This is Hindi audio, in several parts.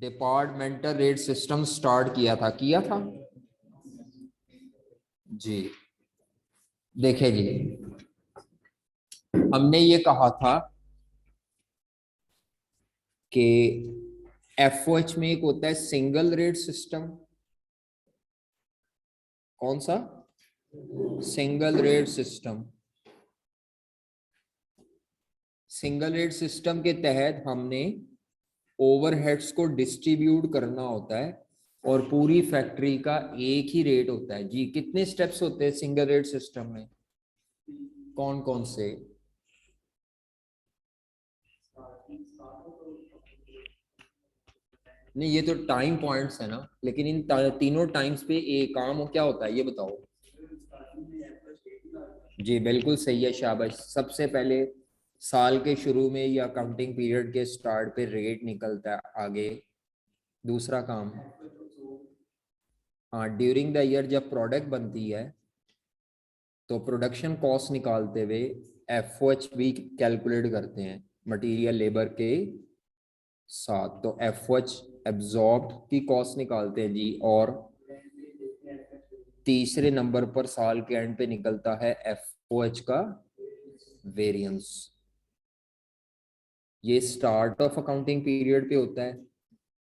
डिपार्टमेंटल रेट सिस्टम स्टार्ट किया था जी। देखे जी, हमने ये कहा था कि एफओएच में एक होता है सिंगल रेट सिस्टम। कौन सा? Single rate system. Single rate system के तहत हमने ओवरहेड्स को डिस्ट्रीब्यूट करना होता है और पूरी फैक्ट्री का एक ही रेट होता है जी। कितने स्टेप्स होते हैं सिंगल रेट सिस्टम में? कौन कौन से? नहीं, ये तो टाइम पॉइंट्स है ना, लेकिन इन तीनों टाइम्स पे एक काम क्या होता है ये बताओ जी। बिल्कुल सही है, शाबाश। सबसे पहले साल के शुरू में या अकाउंटिंग पीरियड के स्टार्ट पे रेट निकलता है आगे। दूसरा काम, हाँ, ड्यूरिंग द ईयर जब प्रोडक्ट बनती है तो प्रोडक्शन कॉस्ट निकालते हुए एफओएच भी कैलकुलेट करते हैं मटेरियल लेबर के साथ। तो एफओएच एब्जॉर्ब्ड की कॉस्ट निकालते हैं जी। और तीसरे नंबर पर साल के एंड पे निकलता है एफओएच का वेरिएंस। ये स्टार्ट ऑफ अकाउंटिंग पीरियड पे होता है,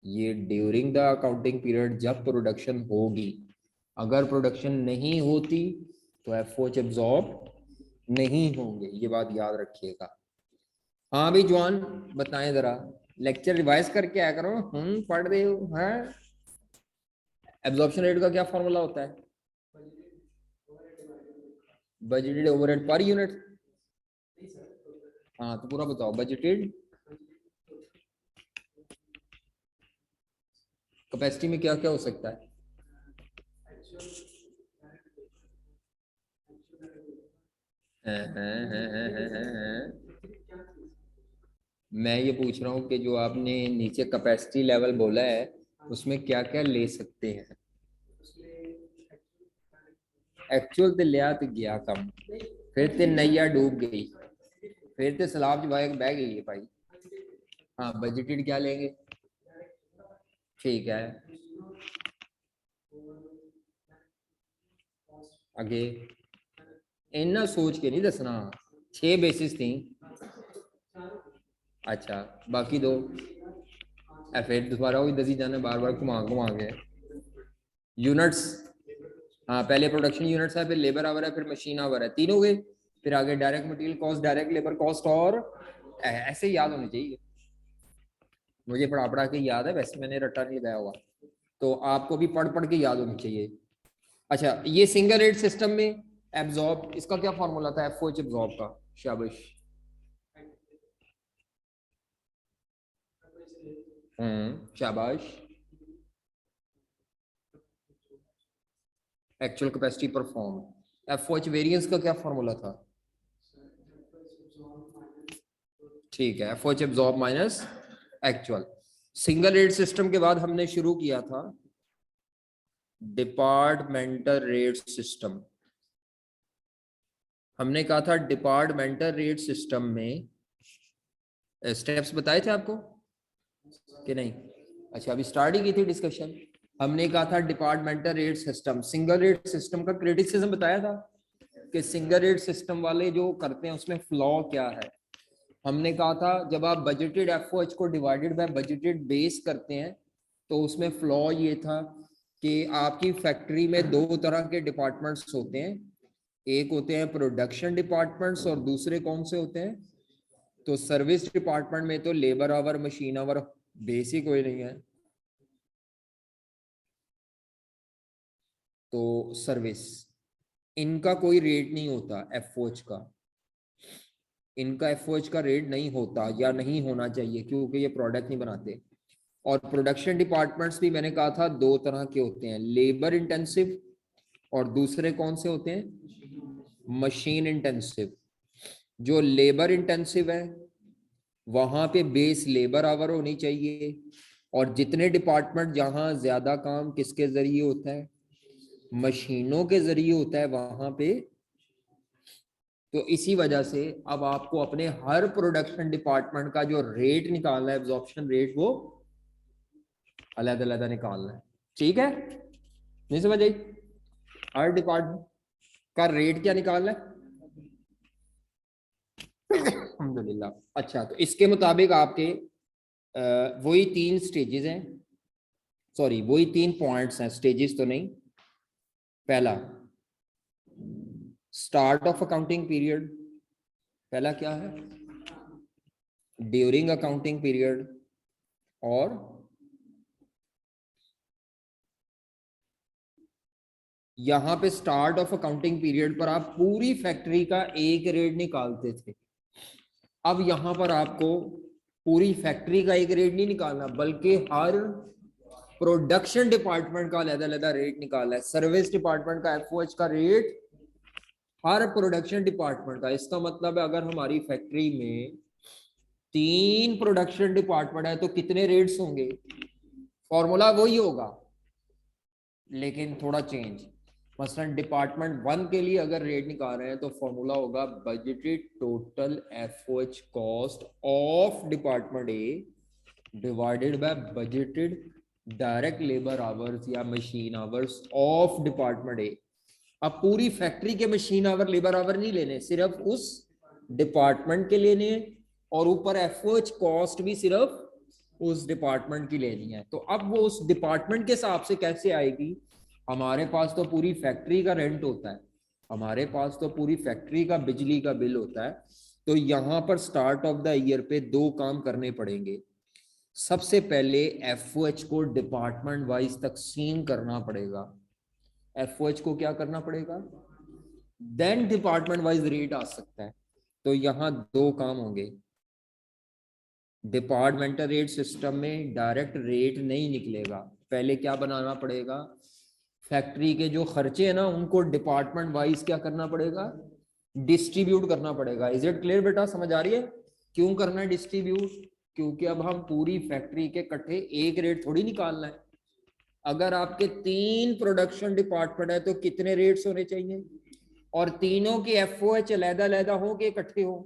ये ड्यूरिंग द अकाउंटिंग पीरियड जब प्रोडक्शन होगी। अगर प्रोडक्शन नहीं होती तो एफओएच एब्जॉर्ब नहीं होंगे, ये बात याद रखिएगा। हाँ भाई जवान, बताएं जरा, लेक्चर रिवाइज करके आया करो। पढ़ रहे हो? हैं? एब्जॉर्प्शन रेट का क्या फॉर्मूला होता है? Budgeted overhead per unit. हाँ तो पूरा बताओ। बजटेड कैपेसिटी में क्या क्या हो सकता है? मैं ये पूछ रहा हूँ कि जो आपने नीचे कैपेसिटी लेवल बोला है उसमें क्या क्या ले सकते हैं? एक्चुअल ते लिया तो गया कम, फिर ते नैया डूब गई, फिर ते सलाब च बह गई है भाई। हाँ, बजटेड क्या लेंगे? ठीक है, आगे इन्ना सोच के नहीं दसना। 6 बेसिस थी। अच्छा, बाकी दो फिर दोबारा वही दसी जाने बार बार घुमा घुमा के। यूनिट्स, हाँ, पहले प्रोडक्शन यूनिट्स है, फिर लेबर आवर है, फिर मशीन आवर है, तीन हो गए। फिर आगे direct material cost, direct labour cost, और ऐसे याद होने चाहिए। मुझे पढ़ा पढ़ा के याद है, वैसे मैंने रट्टा नहीं लगाया हुआ, तो आपको भी पढ़ पढ़ के याद होनी चाहिए। अच्छा, ये सिंगल रेट सिस्टम में एब्जॉर्ब, इसका क्या फॉर्मूला था एफओएच एब्जॉर्ब का? शाबाश। शाबाश। Actual capacity perform. FOH variance का क्या फॉर्मूला था? ठीक है, FOH absorb minus actual. Single rate system के बाद हमने शुरू किया था डिपार्टमेंटल रेट सिस्टम। हमने कहा था डिपार्टमेंटल रेट सिस्टम में स्टेप्स बताए थे आपको कि नहीं? अच्छा, अभी स्टार्ट ही की थी डिस्कशन। हमने कहा था departmental rate system, single rate system का क्रिटिसिज्म बताया था कि सिंगल रेट सिस्टम वाले जो करते हैं उसमें फ्लॉ क्या है। हमने कहा था जब आप बजटेड एफओएच को डिवाइडेड बाय बजटेड बेस करते हैं तो उसमें फ्लॉ ये था कि आपकी फैक्ट्री में दो तरह के डिपार्टमेंट्स होते हैं। एक होते हैं प्रोडक्शन डिपार्टमेंट्स और दूसरे कौन से होते हैं? तो सर्विस डिपार्टमेंट में तो labour our, machine our basic कोई नहीं है, तो सर्विस, इनका कोई रेट नहीं होता एफओएच का। इनका एफओएच का रेट नहीं होता या नहीं होना चाहिए क्योंकि ये प्रोडक्ट नहीं बनाते। और प्रोडक्शन डिपार्टमेंट्स भी मैंने कहा था दो तरह के होते हैं, लेबर इंटेंसिव और दूसरे कौन से होते हैं? Machine intensive. जो लेबर इंटेंसिव है वहां पे बेस लेबर आवर होनी चाहिए, और जितने डिपार्टमेंट जहां ज्यादा काम किसके जरिए होता है? मशीनों के जरिए होता है वहां पे। तो इसी वजह से अब आपको अपने हर प्रोडक्शन डिपार्टमेंट का जो रेट निकालना है, एब्जॉर्प्शन रेट, वो अलग अलग निकालना है, ठीक है, नहीं समझ आई? हर डिपार्टमेंट का रेट क्या निकालना है? अल्हम्दुलिल्लाह। अच्छा, तो इसके मुताबिक आपके वही 3 स्टेजेस हैं, सॉरी वही 3 पॉइंट्स हैं, स्टेजेस तो नहीं। पहला स्टार्ट ऑफ अकाउंटिंग पीरियड, पहला क्या है? ड्यूरिंग अकाउंटिंग पीरियड, और यहां पे स्टार्ट ऑफ अकाउंटिंग पीरियड पर आप पूरी फैक्ट्री का एक रेट निकालते थे। अब यहां पर आपको पूरी फैक्ट्री का एक रेट नहीं निकालना, बल्कि हर प्रोडक्शन डिपार्टमेंट का अलग अलग रेट निकालना है। सर्विस डिपार्टमेंट का एफओएच का रेट हर प्रोडक्शन डिपार्टमेंट का। इसका मतलब है अगर हमारी फैक्ट्री में 3 प्रोडक्शन डिपार्टमेंट है तो कितने रेट्स होंगे? फॉर्मूला वही होगा लेकिन थोड़ा चेंज। मसलन डिपार्टमेंट 1 के लिए अगर रेट निकाल रहे हैं तो फॉर्मूला होगा budgeted total FOH cost of department A divided by budgeted direct labour hours या मशीन आवर्स ऑफ डिपार्टमेंट ए। अब पूरी फैक्ट्री के मशीन आवर लेबर आवर नहीं लेने, सिर्फ उस डिपार्टमेंट के लेने हैं, और ऊपर एफओएच कॉस्ट भी सिर्फ उस डिपार्टमेंट की लेनी है। तो अब वो उस डिपार्टमेंट के हिसाब से कैसे आएगी? हमारे पास तो पूरी फैक्ट्री का रेंट होता है, हमारे पास तो पूरी फैक्ट्री का बिजली का बिल होता है। तो यहां पर स्टार्ट ऑफ द ईयर पे 2 काम करने पड़ेंगे। सबसे पहले एफओएच को डिपार्टमेंट वाइज तकसीम करना पड़ेगा। एफओएच को क्या करना पड़ेगा? देन डिपार्टमेंट वाइज रेट आ सकता है। तो यहां 2 काम होंगे। डिपार्टमेंटल रेट सिस्टम में डायरेक्ट रेट नहीं निकलेगा, पहले क्या बनाना पड़ेगा? फैक्ट्री के जो खर्चे हैं ना उनको डिपार्टमेंट वाइज क्या करना पड़ेगा? डिस्ट्रीब्यूट करना पड़ेगा। इज इट क्लियर बेटा, समझ आ रही है? क्यों करना है डिस्ट्रीब्यूट? क्योंकि अब हम पूरी फैक्ट्री के इकट्ठे एक रेट थोड़ी निकालना है। अगर आपके 3 प्रोडक्शन डिपार्टमेंट है तो कितने रेट्स होने चाहिए? और तीनों के एफओएच अलहदा अलहदा हो के इकट्ठे हो?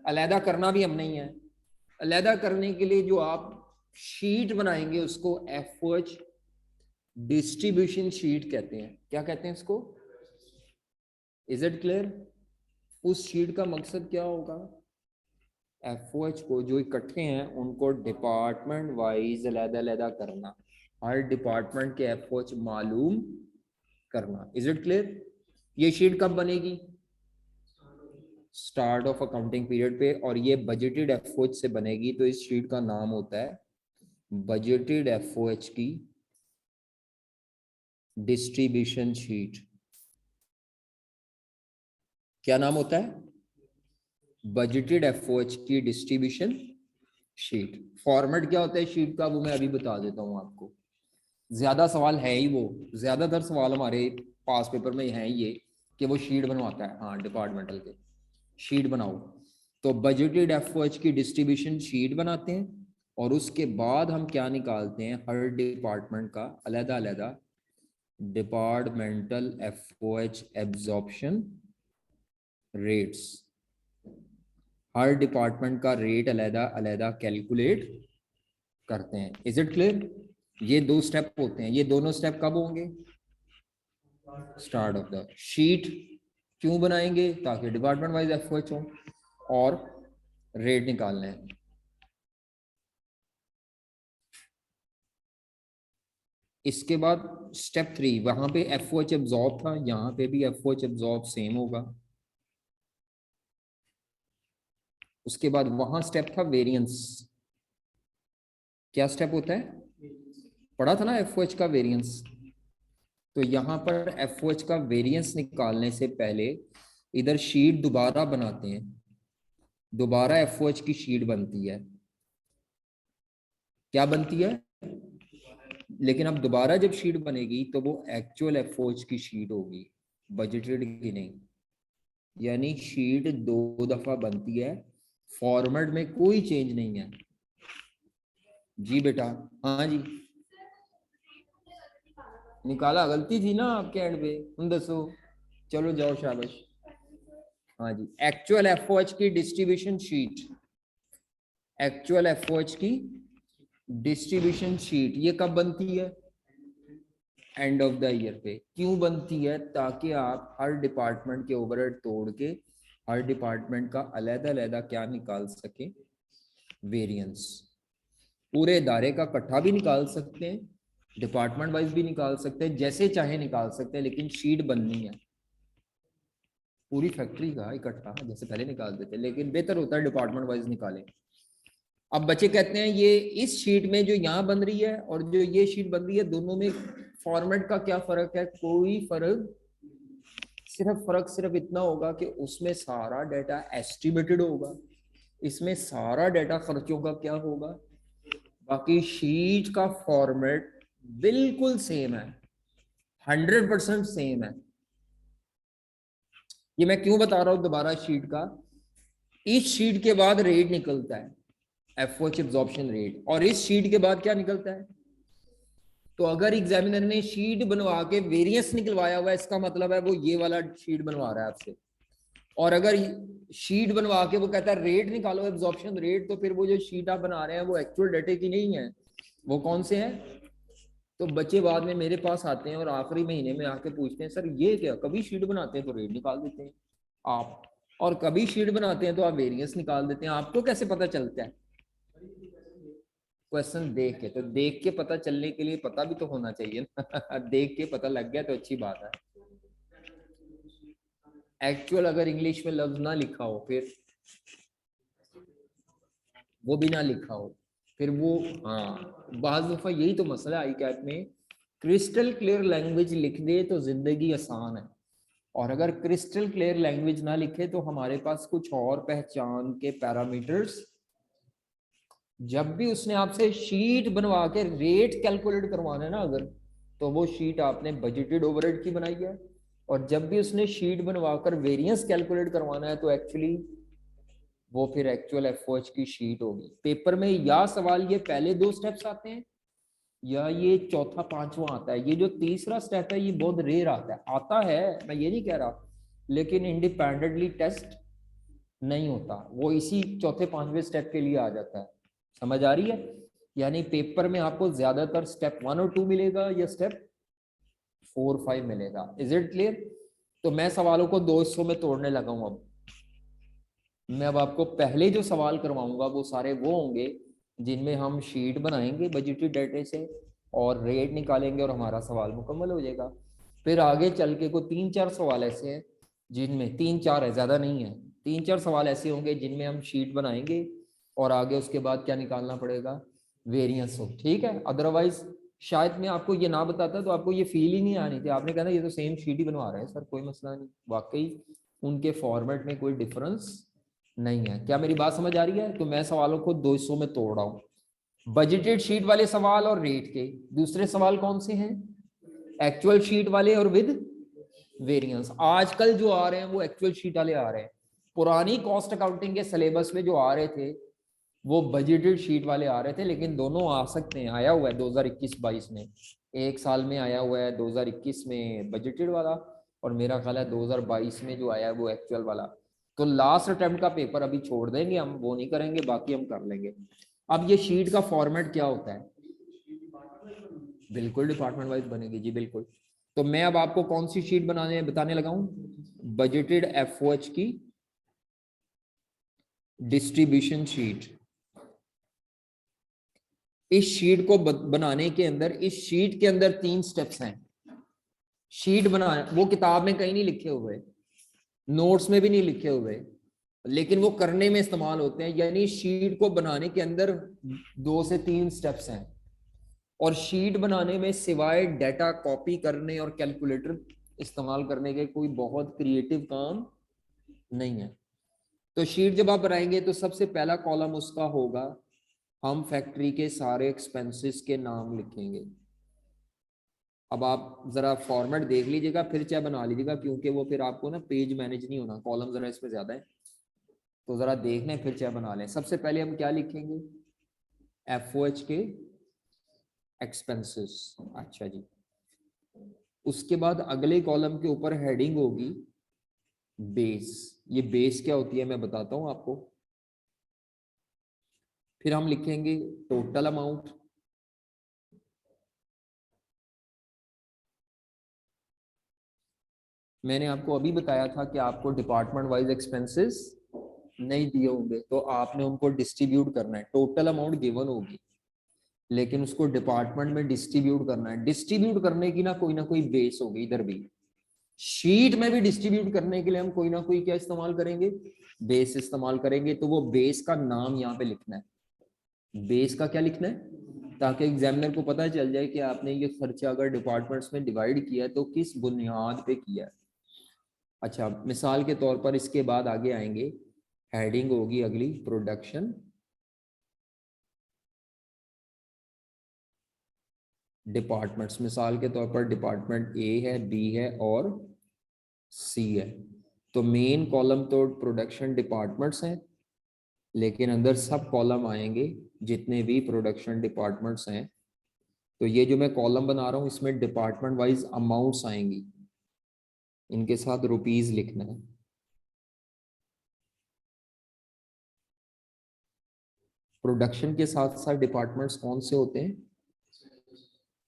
अलहदा करना भी हम नहीं है। अलहदा करने के लिए जो आप शीट बनाएंगे उसको एफओएच डिस्ट्रीब्यूशन शीट कहते हैं। क्या कहते हैं इसको? Is it clear? उस शीट का मकसद क्या होगा? एफओएच को जो इकट्ठे हैं उनको डिपार्टमेंट वाइज अलहदा अलहदा करना, हर डिपार्टमेंट के एफओएच मालूम करना। Is it clear? ये शीट कब बनेगी? स्टार्ट ऑफ अकाउंटिंग पीरियड पे, और ये बजटेड एफओएच से बनेगी। तो इस शीट का नाम होता है बजटेड एफओएच की डिस्ट्रीब्यूशन शीट। क्या नाम होता है? बजटेड एफओएच की डिस्ट्रीब्यूशन शीट। फॉर्मेट क्या होता है शीट का वो मैं अभी बता देता हूं आपको। ज्यादा सवाल है ही वो, ज्यादातर सवाल हमारे पास पेपर में है ये कि वो शीट बनवाता है। हाँ, डिपार्टमेंटल के शीट बनाओ। तो बजटेड एफओएच की डिस्ट्रीब्यूशन शीट बनाते हैं, और उसके बाद हम क्या निकालते हैं? हर डिपार्टमेंट का अलहदा अलहदा डिपार्टमेंटल एफओएच एब्जॉर्प्शन रेट्स। हर डिपार्टमेंट का रेट अलहदा अलहदा कैलकुलेट करते हैं। Is it clear? ये 2 स्टेप होते हैं। ये दोनों स्टेप कब होंगे? Start of the sheet. क्यों बनाएंगे? ताकि डिपार्टमेंट वाइज एफओएच हो और रेट निकालने हैं। इसके बाद स्टेप 3, वहां पे एफओएच एब्जॉर्ब था, यहां पे भी एफओएच एब्जॉर्ब सेम होगा। उसके बाद वहां स्टेप था वेरिएंस। क्या स्टेप होता है? पढ़ा था ना एफओएच का वेरिएंस। तो यहां पर एफओएच का वेरिएंस निकालने से पहले इधर शीट दोबारा बनाते हैं, दोबारा एफओएच की शीट बनती है। क्या बनती है? लेकिन अब दोबारा जब शीट बनेगी तो वो एक्चुअल एफओएच की शीट होगी, बजटेड की नहीं। यानी शीट 2 दफा बनती है, फॉर्मेट में कोई चेंज नहीं है। जी बेटा, हाँ जी, निकाला, गलती थी ना आपके एंड पे, तुम दसो। चलो जाओ, शाबाश। हाँ जी, एक्चुअल एफओएच की डिस्ट्रीब्यूशन शीट, एक्चुअल एफओएच की डिस्ट्रीब्यूशन शीट ये कब बनती है? एंड ऑफ द ईयर पे। क्यों बनती है? ताकि आप हर डिपार्टमेंट के ओवरहेड तोड़ के हर डिपार्टमेंट का अलग-अलग क्या निकाल सके, वेरिएंस। पूरे इदारे का इकट्ठा भी निकाल सकते हैं, डिपार्टमेंट वाइज भी निकाल सकते हैं, जैसे चाहे निकाल सकते हैं, लेकिन शीट बननी है पूरी फैक्ट्री का इकट्ठा, जैसे पहले निकाल देते, लेकिन बेहतर होता है डिपार्टमेंट वाइज निकालें। अब बच्चे कहते हैं ये इस शीट में जो यहाँ बन रही है और जो ये शीट बन रही है, दोनों में फॉर्मेट का क्या फर्क है? कोई फर्क, सिर्फ इतना होगा कि उसमें सारा डाटा एस्टिमेटेड होगा, इसमें सारा डाटा खर्चों का क्या होगा। बाकी शीट का फॉर्मेट बिल्कुल सेम है, 100% सेम है। ये मैं क्यों बता रहा हूं दोबारा शीट का? इस शीट के बाद रेट निकलता है, एफओएच एब्जॉर्प्शन रेट, और इस शीट के बाद क्या निकलता है? तो अगर एग्जामिनर ने शीट बनवा के वेरिएंस निकलवाया हुआ है, इसका मतलब है वो ये वाला शीट बनवा रहा है आपसे। और अगर शीट बनवा के वो कहता है रेट निकालो, एब्जॉर्प्शन रेट, तो फिर वो जो शीट आप बना रहे हैं वो एक्चुअल डाटे की नहीं है, वो कौन से हैं? तो बच्चे बाद में मेरे पास आते हैं और आखिरी महीने में आके पूछते हैं, सर ये क्या, कभी शीट बनाते हैं तो रेट निकाल देते हैं आप, और कभी शीट बनाते हैं तो आप वेरिएंस निकाल देते हैं, आपको कैसे पता चलता है? क्वेश्चन देख के, तो देख के पता चलने के लिए पता भी तो होना चाहिए ना देख के पता लग गया तो अच्छी बात है। एक्चुअल अगर इंग्लिश में लफ्ज ना लिखा हो, फिर वो भी ना लिखा हो, फिर वो, हाँ बाज़ दफा यही तो मसला है आई कैट में, क्रिस्टल क्लियर लैंग्वेज लिख दे तो जिंदगी आसान है, और अगर क्रिस्टल क्लियर लैंग्वेज ना लिखे तो हमारे पास कुछ और पहचान के पैरामीटर्स। जब भी उसने आपसे शीट बनवा के रेट कैलकुलेट करवाना है ना अगर, तो वो शीट आपने बजटेड ओवरहेड की बनाई है, और जब भी उसने शीट बनवाकर वेरिएंस कैलकुलेट करवाना है तो एक्चुअली वो फिर एक्चुअल एफओएच की शीट होगी। पेपर में या सवाल ये पहले दो स्टेप्स आते हैं या ये चौथा पांचवा आता है। ये जो तीसरा स्टेप है ये बहुत रेयर आता है, मैं ये नहीं कह रहा, लेकिन इंडिपेंडेंटली टेस्ट नहीं होता, वो इसी चौथे पांचवें स्टेप के लिए आ जाता है। समझ आ रही है? यानी पेपर में आपको ज्यादातर स्टेप 1 और 2 मिलेगा या स्टेप 4 5 मिलेगा। Is it clear? तो मैं सवालों को दो हिस्सों में तोड़ने लगा हूं। अब मैं अब आपको पहले जो सवाल करवाऊंगा वो सारे वो होंगे जिनमें हम शीट बनाएंगे बजटेड डाटे से और रेट निकालेंगे और हमारा सवाल मुकम्मल हो जाएगा। फिर आगे चल के को 3 4 सवाल ऐसे हैं जिनमें, 3 4 है, ज्यादा नहीं है, 3 4 सवाल ऐसे होंगे जिनमें हम शीट बनाएंगे और आगे उसके बाद क्या निकालना पड़ेगा, वेरिएंस हो। ठीक है? अदरवाइज शायद मैं आपको ये ना बताता तो आपको ये फील ही नहीं आनी थी, आपने कहना ये तो सेम शीट ही बनवा रहे हैं सर, कोई मसला नहीं। वाकई उनके फॉर्मेट में कोई डिफरेंस नहीं है। क्या मेरी बात समझ आ रही है? तो मैं सवालों को दो हिस्सों में तोड़ रहा हूँ, बजटेड शीट वाले सवाल और रेट के। दूसरे सवाल कौन से हैं? एक्चुअल शीट वाले और विद वेरिएंस। आजकल जो आ रहे हैं वो एक्चुअल शीट वाले आ रहे हैं, पुरानी कॉस्ट अकाउंटिंग के सिलेबस में जो आ रहे थे वो बजटेड शीट वाले आ रहे थे, लेकिन दोनों आ सकते हैं, आया हुआ है 2021-22 में, एक साल में आया हुआ है 2021 में बजटेड वाला, और मेरा ख्याल है 2022 में जो आया है वो एक्चुअल वाला। तो लास्ट अटेम्प्ट का पेपर अभी छोड़ देंगे हम, वो नहीं करेंगे, बाकी हम कर लेंगे। अब ये शीट का फॉर्मेट क्या होता है? बिल्कुल डिपार्टमेंट वाइज बनेगी जी, बिल्कुल। तो मैं अब आपको कौन सी शीट बताने लगा हूं, बजटेड एफओएच की डिस्ट्रीब्यूशन शीट। इस शीट को बनाने के अंदर, इस शीट के अंदर 3 स्टेप्स हैं। शीट बनाना वो किताब में कहीं नहीं लिखे हुए, नोट्स में भी नहीं लिखे हुए, लेकिन वो करने में इस्तेमाल होते हैं। यानी शीट को बनाने के अंदर 2 से 3 स्टेप्स हैं, और शीट बनाने में सिवाय डाटा कॉपी करने और कैलकुलेटर इस्तेमाल करने के कोई बहुत क्रिएटिव काम नहीं है। तो शीट जब आप बनाएंगे तो सबसे पहला कॉलम उसका होगा, हम फैक्ट्री के सारे एक्सपेंसेस के नाम लिखेंगे। अब आप जरा फॉर्मेट देख लीजिएगा, फिर चाहे बना लीजिएगा, क्योंकि वो फिर आपको ना पेज मैनेज नहीं होना, कॉलम जरा इसमें ज्यादा है, तो जरा देख लें फिर चाहे बना लें। सबसे पहले हम क्या लिखेंगे, एफओएच के एक्सपेंसेस। अच्छा जी, उसके बाद अगले कॉलम के ऊपर हेडिंग होगी बेस। ये बेस क्या होती है मैं बताता हूं आपको। फिर हम लिखेंगे टोटल अमाउंट, मैंने आपको अभी बताया था कि आपको डिपार्टमेंट वाइज एक्सपेंसेस नहीं दिए होंगे, तो आपने उनको डिस्ट्रीब्यूट करना है। टोटल अमाउंट गिवन होगी, लेकिन उसको डिपार्टमेंट में डिस्ट्रीब्यूट करना है। डिस्ट्रीब्यूट करने की ना कोई बेस होगी। इधर भी शीट में भी डिस्ट्रीब्यूट करने के लिए हम कोई ना कोई क्या इस्तेमाल करेंगे, बेस इस्तेमाल करेंगे। तो वो बेस का नाम यहाँ पे लिखना है। बेस का क्या लिखना है, ताकि एग्जामिनर को पता चल जाए कि आपने ये खर्चा अगर डिपार्टमेंट्स में डिवाइड किया है तो किस बुनियाद पे किया है। अच्छा, मिसाल के तौर पर इसके बाद आगे आएंगे, हेडिंग होगी अगली प्रोडक्शन डिपार्टमेंट्स। मिसाल के तौर पर डिपार्टमेंट ए है, बी है और सी है। तो मेन कॉलम तो प्रोडक्शन डिपार्टमेंट्स हैं, लेकिन अंदर सब कॉलम आएंगे जितने भी प्रोडक्शन डिपार्टमेंट्स हैं। तो ये जो मैं कॉलम बना रहा हूँ इसमें डिपार्टमेंट वाइज अमाउंट्स आएंगी, इनके साथ रुपीस लिखना है। प्रोडक्शन के साथ साथ डिपार्टमेंट्स कौन से होते हैं,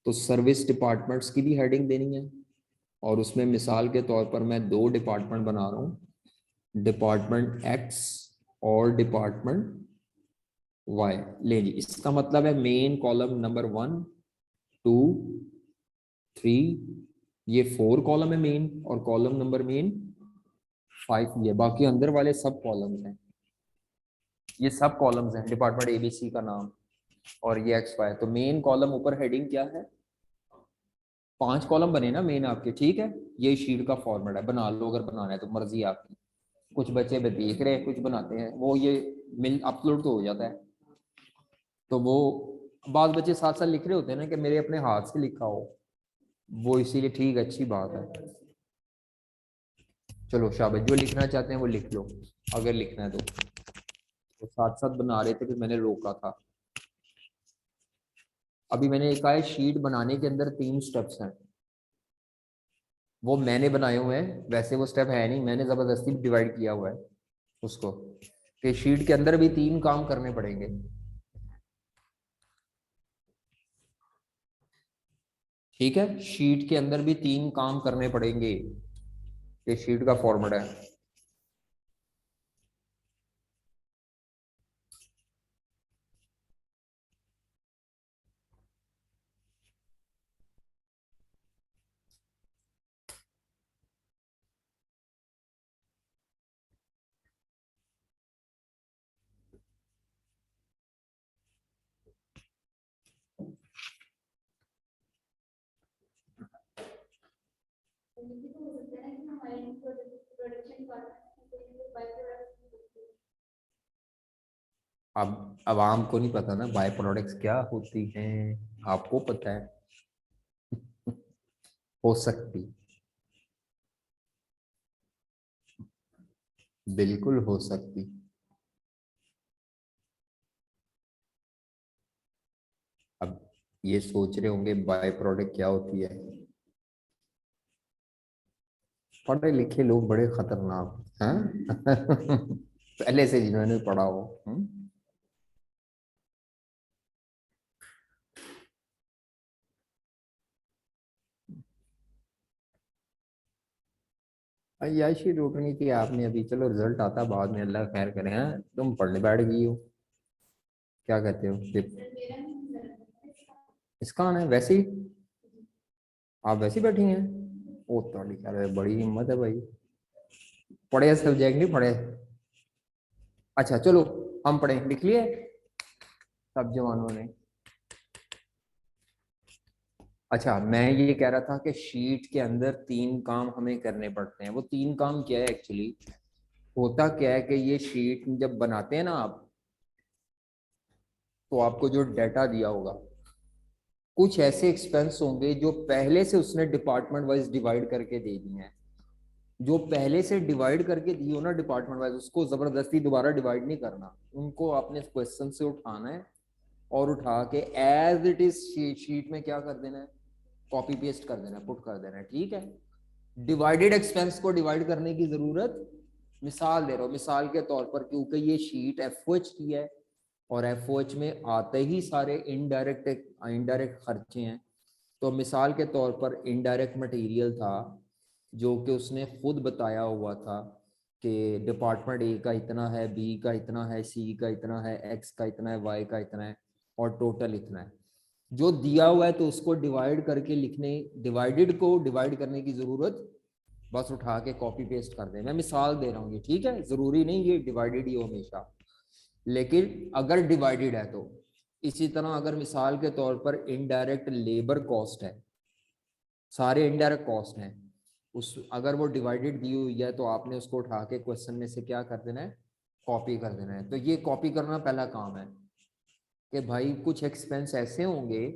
तो सर्विस डिपार्टमेंट्स की भी हेडिंग देनी है। और उसमें मिसाल के तौर पर मैं दो डिपार्टमेंट बना रहा हूँ, डिपार्टमेंट एक्स और डिपार्टमेंट वाई। ले जी, इसका मतलब है मेन कॉलम नंबर 1 2 3, ये 4 कॉलम है मेन, और कॉलम नंबर मेन 5 ये। बाकी अंदर वाले सब कॉलम्स हैं, ये सब कॉलम्स हैं डिपार्टमेंट एबीसी का नाम, और ये एक्स वाई। तो मेन कॉलम ऊपर हेडिंग क्या है, 5 कॉलम बने ना मेन आपके, ठीक है। ये शीट का फॉर्मेट है, बना लो अगर बनाना है तो, मर्जी है आपकी। कुछ बच्चे भी देख रहे हैं, कुछ बनाते हैं, वो ये मिल अपलोड तो हो जाता है। तो वो बाद बच्चे साथ साथ लिख रहे होते हैं ना कि मेरे अपने हाथ से लिखा हो, वो इसीलिए ठीक, अच्छी बात है। चलो शाबाश, जो लिखना चाहते हैं वो लिख लो, अगर लिखना है तो साथ साथ बना रहे थे, फिर मैंने रोका था। अभी मैंने कहा है शीट बनाने के अंदर 3 स्टेप्स हैं, वो मैंने बनाए हुए हैं। वैसे वो स्टेप है नहीं, मैंने जबरदस्ती डिवाइड किया हुआ है उसको, कि शीट के अंदर भी 3 काम करने पड़ेंगे। ठीक है, शीट के अंदर भी 3 काम करने पड़ेंगे, ये शीट का फॉर्मेट है। अब आवाम को नहीं पता ना बाय प्रोडक्ट्स क्या होती हैं, आपको पता है। हो सकती, बिल्कुल हो सकती। अब ये सोच रहे होंगे बाय प्रोडक्ट क्या होती है। पढ़े लिखे लोग बड़े खतरनाक हैं। पहले से जिन्होंने पढ़ा हो। अय्याशी लूटनी थी आपने अभी, चलो रिजल्ट आता बाद में, अल्लाह खैर करे। हैं तुम पढ़ने बैठ गई हो, क्या कहते हो इसका आना है वैसे ही, आप वैसे ही बैठी हैं। ओ तो क्या बड़ी हिम्मत है भाई, पढ़े सब्जेक्ट नहीं पढ़े। अच्छा चलो, हम पढ़े, लिख लिए सब जवानों ने। अच्छा, मैं ये कह रहा था कि शीट के अंदर 3 काम हमें करने पड़ते हैं। वो 3 काम क्या है एक्चुअली, होता क्या है कि ये शीट जब बनाते हैं ना आप, तो आपको जो डाटा दिया होगा, कुछ ऐसे एक्सपेंस होंगे जो पहले से उसने डिपार्टमेंट वाइज डिवाइड करके दे दिए हैं। जो पहले से डिवाइड करके दी हो ना डिपार्टमेंट वाइज, उसको जबरदस्ती दोबारा डिवाइड नहीं करना, उनको आपने क्वेश्चन से उठाना है, और उठा के एज इट इज शीट में क्या कर देना है, कॉपी पेस्ट कर देना है, पुट कर देना है। ठीक है, डिवाइडेड एक्सपेंस को डिवाइड करने की जरूरत, मिसाल दे रहा हूँ, मिसाल के तौर पर क्योंकि ये शीट एफओएच की है, और एफओएच में आते ही सारे इनडायरेक्ट इनडायरेक्ट खर्चे हैं। तो मिसाल के तौर पर इनडायरेक्ट मटेरियल था, जो कि उसने खुद बताया हुआ था कि डिपार्टमेंट ए का इतना है, बी का इतना है, सी का इतना है, एक्स का इतना है, वाई का इतना है और टोटल इतना है। जो दिया हुआ है तो उसको डिवाइड करके लिखने, डिवाइडेड को डिवाइड करने की ज़रूरत, बस उठा के कॉपी पेस्ट कर दें। मैं मिसाल दे रहा हूँ ये, ठीक है, ज़रूरी नहीं ये डिवाइडेड ही हो हमेशा, लेकिन अगर डिवाइडेड है तो। इसी तरह अगर मिसाल के तौर पर इनडायरेक्ट लेबर कॉस्ट है, सारे इनडायरेक्ट कॉस्ट हैं, उस अगर वो डिवाइडेड दी हुई है तो आपने उसको उठा के क्वेश्चन में से क्या कर देना है, कॉपी कर देना है। तो ये कॉपी करना पहला काम है कि भाई कुछ एक्सपेंस ऐसे होंगे,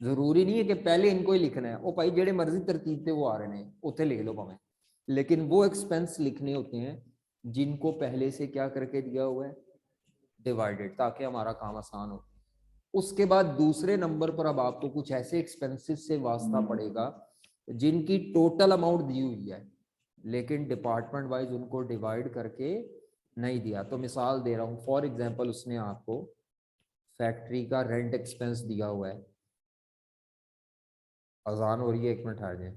जरूरी नहीं है कि पहले इनको ही लिखना है, ओ भाई जेड़े मर्जी तरतीब से वो आ रहे हैं उसे लिख लो भावें, लेकिन वो एक्सपेंस लिखने होते हैं जिनको पहले से क्या करके दिया हुआ है, डिवाइडेड, ताकि हमारा काम आसान हो। उसके बाद दूसरे नंबर पर अब आपको कुछ ऐसे एक्सपेंसेस से वास्ता पड़ेगा जिनकी टोटल अमाउंट दी हुई है लेकिन डिपार्टमेंट वाइज उनको डिवाइड करके नहीं दिया। तो मिसाल दे रहा हूँ, फॉर एग्जांपल उसने आपको फैक्ट्री का रेंट एक्सपेंस दिया हुआ है। अजान हो रही है, 1 मिनट आ जाए।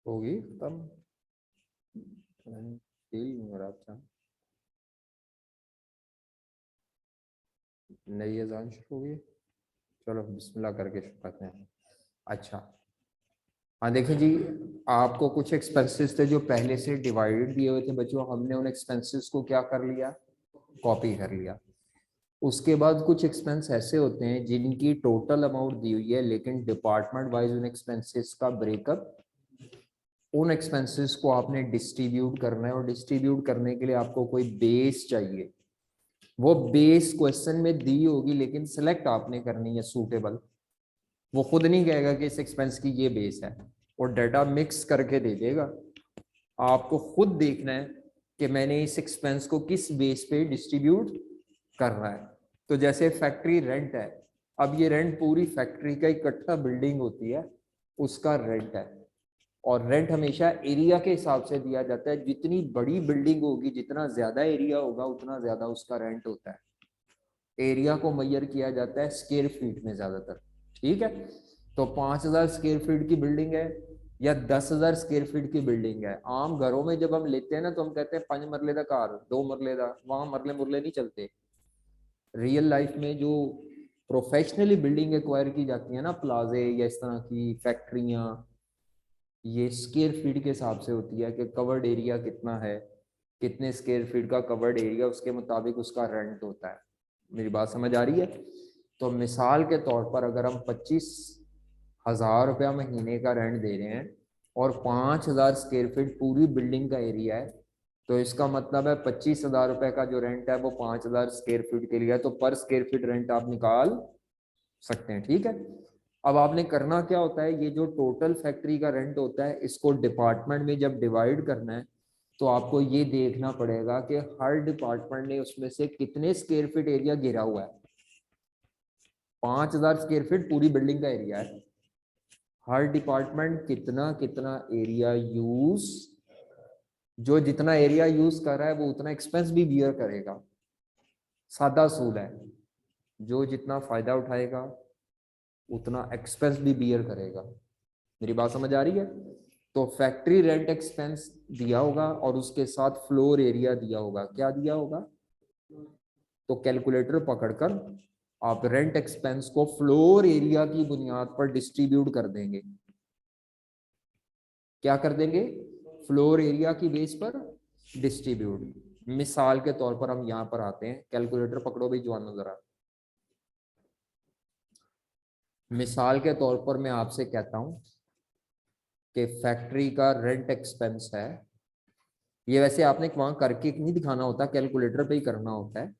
होगी खत्म, तेल नहीं हो रहा। अच्छा, नई अजान शुरू हो गई, चलो बिस्मिल्लाह करके शुरू करते हैं। अच्छा, हाँ देखें जी, आपको कुछ एक्सपेंसेस थे जो पहले से डिवाइडेड दिए हुए थे बच्चों, हमने उन एक्सपेंसेस को क्या कर लिया, कॉपी कर लिया। उसके बाद कुछ एक्सपेंस ऐसे होते हैं जिनकी टोटल अमाउंट दी हुई है लेकिन डिपार्टमेंट वाइज उन एक्सपेंसेस का ब्रेकअप, उन एक्सपेंसेस को आपने डिस्ट्रीब्यूट करना है और डिस्ट्रीब्यूट करने के लिए आपको कोई बेस चाहिए। वो बेस क्वेश्चन में दी होगी लेकिन सिलेक्ट आपने करनी है सूटेबल। वो खुद नहीं कहेगा कि इस एक्सपेंस की ये बेस है, वो डाटा मिक्स करके दे देगा। आपको खुद देखना है कि मैंने इस एक्सपेंस को किस बेस पे डिस्ट्रीब्यूट करना है। तो जैसे फैक्ट्री रेंट है, अब ये रेंट पूरी फैक्ट्री का इकट्ठा बिल्डिंग होती है उसका रेंट है, और रेंट हमेशा एरिया के हिसाब से दिया जाता है। जितनी बड़ी बिल्डिंग होगी, जितना ज्यादा एरिया होगा उतना ज्यादा उसका रेंट होता है। एरिया को मेजर किया जाता है स्क्वायर फीट में ज्यादातर, ठीक है। तो 5,000 स्क्वायर फीट की बिल्डिंग है या 10,000 स्क्वायर फीट की बिल्डिंग है, आम घरों में जब हम लेते हैं ना तो हम कहते हैं 5 मरले का कार, 2 मरले का, वहां मरले मुरले नहीं चलते। रियल लाइफ में जो प्रोफेशनली बिल्डिंग एक्वायर की जाती है ना, प्लाजे या इस तरह की फैक्ट्रियां, ये स्क्वायर फीट के हिसाब से होती है कि कवर्ड एरिया कितना है, कितने स्क्वायर फीट का कवर्ड एरिया, उसके मुताबिक उसका रेंट होता है। मेरी बात समझ आ रही है? तो मिसाल के तौर पर अगर हम 25,000 रुपया महीने का रेंट दे रहे हैं और 5,000 स्क्वायर फीट पूरी बिल्डिंग का एरिया है, तो इसका मतलब है 25,000 रुपये का जो रेंट है वो 5,000 स्क्वायर फीट के लिए है, तो पर स्क्वायर फीट रेंट आप निकाल सकते हैं, ठीक है। अब आपने करना क्या होता है, ये जो टोटल फैक्ट्री का रेंट होता है इसको डिपार्टमेंट में जब डिवाइड करना है तो आपको ये देखना पड़ेगा कि हर डिपार्टमेंट ने उसमें से कितने स्क्वायर फीट एरिया घेरा हुआ है। 5,000 स्क्वायर फीट पूरी बिल्डिंग का एरिया है, हर डिपार्टमेंट कितना कितना एरिया यूज जो जितना एरिया यूज कर रहा है वो उतना एक्सपेंस भी बियर करेगा। सादा असूल है, जो जितना फायदा उठाएगा उतना एक्सपेंस भी बियर करेगा। मेरी बात समझ आ रही है? तो फैक्ट्री रेंट एक्सपेंस दिया होगा और उसके साथ फ्लोर एरिया दिया होगा। क्या दिया होगा? तो कैलकुलेटर पकड़कर आप रेंट एक्सपेंस को फ्लोर एरिया की बुनियाद पर डिस्ट्रीब्यूट कर देंगे। क्या कर देंगे? फ्लोर एरिया की बेस पर डिस्ट्रीब्यूट। मिसाल के तौर पर हम यहां पर आते हैं, कैलकुलेटर पकड़ो भाई जवानों जरा। मिसाल के तौर पर मैं आपसे कहता हूं कि फैक्ट्री का रेंट एक्सपेंस है, ये वैसे आपने वहां करके नहीं दिखाना होता, कैलकुलेटर पे ही करना होता है।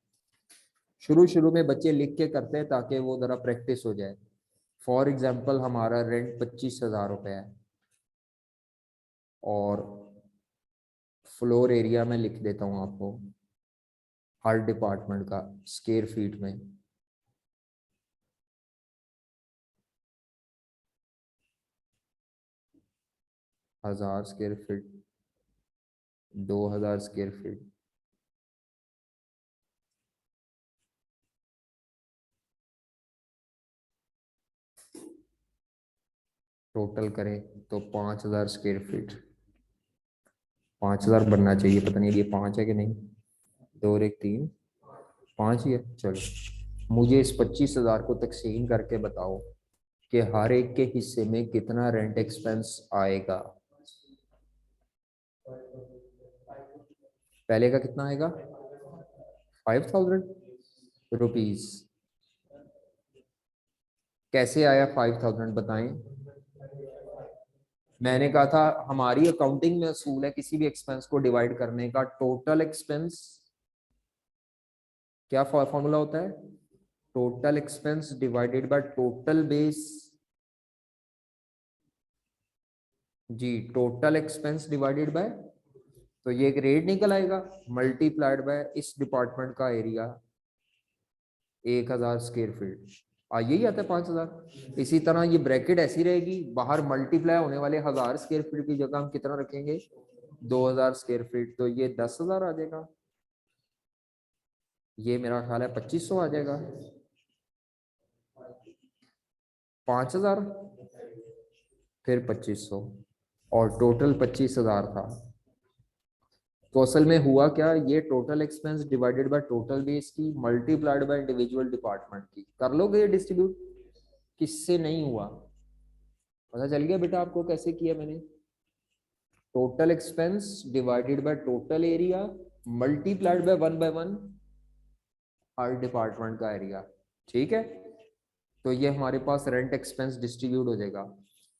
शुरू शुरू में बच्चे लिख के करते हैं ताकि वो जरा प्रैक्टिस हो जाए। फॉर एग्जाम्पल हमारा रेंट 25,000 रुपये है और फ्लोर एरिया में लिख देता हूँ आपको हर डिपार्टमेंट का स्क्वायर फीट में। हजार square feet, 2,000 square feet, total करें तो 5,000 स्क्वायर फीट। 5,000 बनना चाहिए, पता नहीं ये 5 है कि नहीं। 2 और 1 3, 5 ही है। चलो मुझे इस 25,000 को तकसीम करके बताओ कि हर एक के हिस्से में कितना रेंट एक्सपेंस आएगा। पहले का कितना आएगा? 5,000 रुपीज। कैसे आया 5,000 बताएं। मैंने कहा था हमारी अकाउंटिंग में असूल है किसी भी एक्सपेंस को डिवाइड करने का। टोटल एक्सपेंस, क्या फॉर्मूला होता है? Total expense divided by total base. जी, टोटल एक्सपेंस डिवाइडेड बाय, तो ये एक रेट निकल आएगा मल्टीप्लाइड बाय इस डिपार्टमेंट का एरिया 1,000 स्क्वायर फीट। यही आता है 5,000। इसी तरह ये ब्रैकेट ऐसी रहेगी, बाहर मल्टीप्लाई होने वाले 1,000 स्क्वायर फीट की जगह हम कितना रखेंगे? 2,000 स्क्वायर फीट, तो ये 10,000 आ जाएगा। ये मेरा ख्याल है 2,500 आ जाएगा। 5,000 फिर 2,500 और टोटल 25,000 था। तो असल में हुआ क्या, ये total expense divided by total base की मल्टीप्लाइड बाय इंडिविजुअल डिपार्टमेंट की। कर लोगे ये डिस्ट्रीब्यूट? किससे नहीं हुआ? पता चल गया बेटा आपको कैसे किया मैंने? Total expense divided by total area multiplied by 1/1 her department का एरिया। ठीक है, तो ये हमारे पास रेंट एक्सपेंस डिस्ट्रीब्यूट हो जाएगा।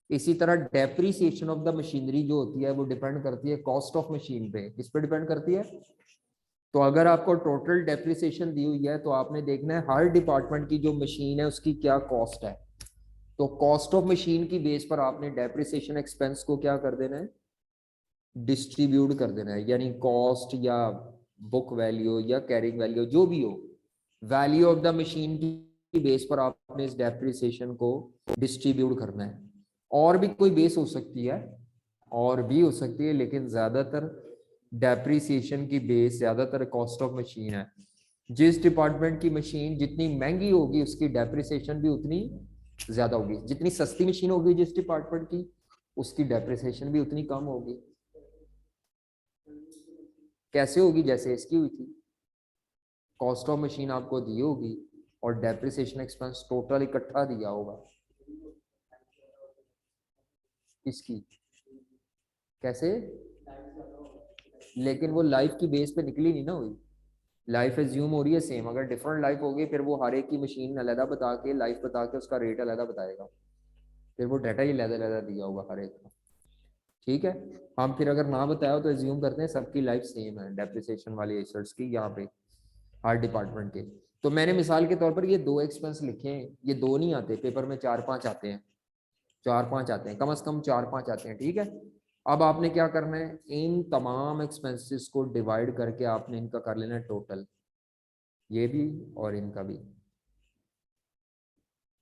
इसी तरह डेप्रीसिएशन ऑफ द मशीनरी जो होती है वो डिपेंड करती है कॉस्ट ऑफ मशीन पे। किस पे डिपेंड करती है? तो अगर आपको टोटल डेप्रिसिएशन दी हुई है तो आपने देखना है हर डिपार्टमेंट की जो मशीन है उसकी क्या कॉस्ट है। तो कॉस्ट ऑफ मशीन की बेस पर आपने डेप्रिसिएशन एक्सपेंस को क्या कर देना है? डिस्ट्रीब्यूट कर देना है। यानी कॉस्ट या बुक वैल्यू या कैरिंग वैल्यू जो भी हो, वैल्यू ऑफ द मशीन की बेस पर आपने इस डेप्रिसिएशन को डिस्ट्रीब्यूट करना है। और भी कोई बेस हो सकती है, और भी हो सकती है, लेकिन ज्यादातर डेप्रिसिएशन की बेस ज्यादातर कॉस्ट ऑफ मशीन है। जिस डिपार्टमेंट की मशीन जितनी महंगी होगी उसकी डेप्रिसिएशन भी उतनी ज्यादा होगी। जितनी सस्ती मशीन होगी जिस डिपार्टमेंट की, उसकी डेप्रिसिएशन भी उतनी कम होगी। कैसे होगी? जैसे इसकी हुई थी, कॉस्ट ऑफ मशीन आपको दी होगी और डेप्रिसिएशन एक्सपेंस टोटल इकट्ठा दिया होगा। इसकी कैसे? लेकिन वो लाइफ की बेस पे निकली नहीं ना हुई। लाइफ एज्यूम हो रही है सेम। अगर डिफरेंट लाइफ होगी फिर वो हर एक की मशीन अलग बता के, लाइफ बता के उसका रेट अलग बताएगा। फिर वो डाटा ही अलग अलग दिया होगा हर एक का। ठीक है, हम फिर अगर ना बताया हो तो एज्यूम करते हैं सबकी लाइफ सेम है डेप्रिसिएशन वाली एसेट्स की यहाँ पे हर डिपार्टमेंट के। तो मैंने मिसाल के तौर पर ये 2 एक्सपेंस लिखे हैं। ये 2 नहीं आते पेपर में, 4-5 आते हैं। 4-5 आते हैं, कम से कम 4-5 आते हैं। ठीक है, अब आपने क्या करना है, इन तमाम एक्सपेंसेस को डिवाइड करके आपने इनका कर लेना है टोटल, ये भी और इनका भी।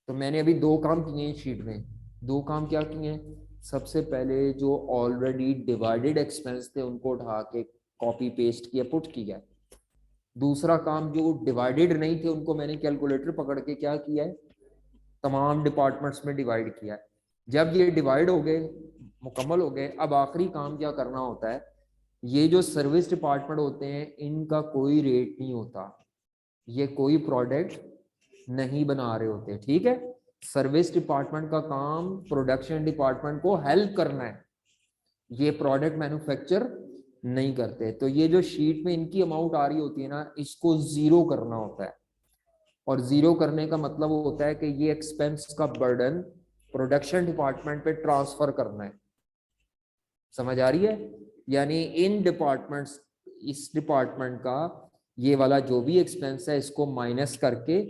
तो मैंने अभी 2 काम किए हैं शीट में। 2 काम क्या किए हैं? सबसे पहले जो ऑलरेडी डिवाइडेड एक्सपेंस थे उनको उठा के कॉपी पेस्ट किया, पुट किया। दूसरा काम, जो डिवाइडेड नहीं थे उनको मैंने कैलकुलेटर पकड़ के क्या किया है, तमाम डिपार्टमेंट्स में डिवाइड किया है। जब ये डिवाइड हो गए, मुकम्मल हो गए, अब आखिरी काम क्या करना होता है, ये जो सर्विस डिपार्टमेंट होते हैं इनका कोई रेट नहीं होता, ये कोई प्रोडक्ट नहीं बना रहे होते, ठीक है। सर्विस डिपार्टमेंट का काम प्रोडक्शन डिपार्टमेंट को हेल्प करना है, ये प्रोडक्ट मैन्युफैक्चर नहीं करते। तो ये जो शीट में इनकी अमाउंट आ रही होती है ना, इसको जीरो करना होता है। और जीरो करने का मतलब होता है कि ये एक्सपेंस का बर्डन प्रोडक्शन डिपार्टमेंट पे ट्रांसफर करना है। समझ आ रही है? यानी इन डिपार्टमेंट्स, इस डिपार्टमेंट का ये वाला जो भी एक्सपेंस है इसको माइनस करके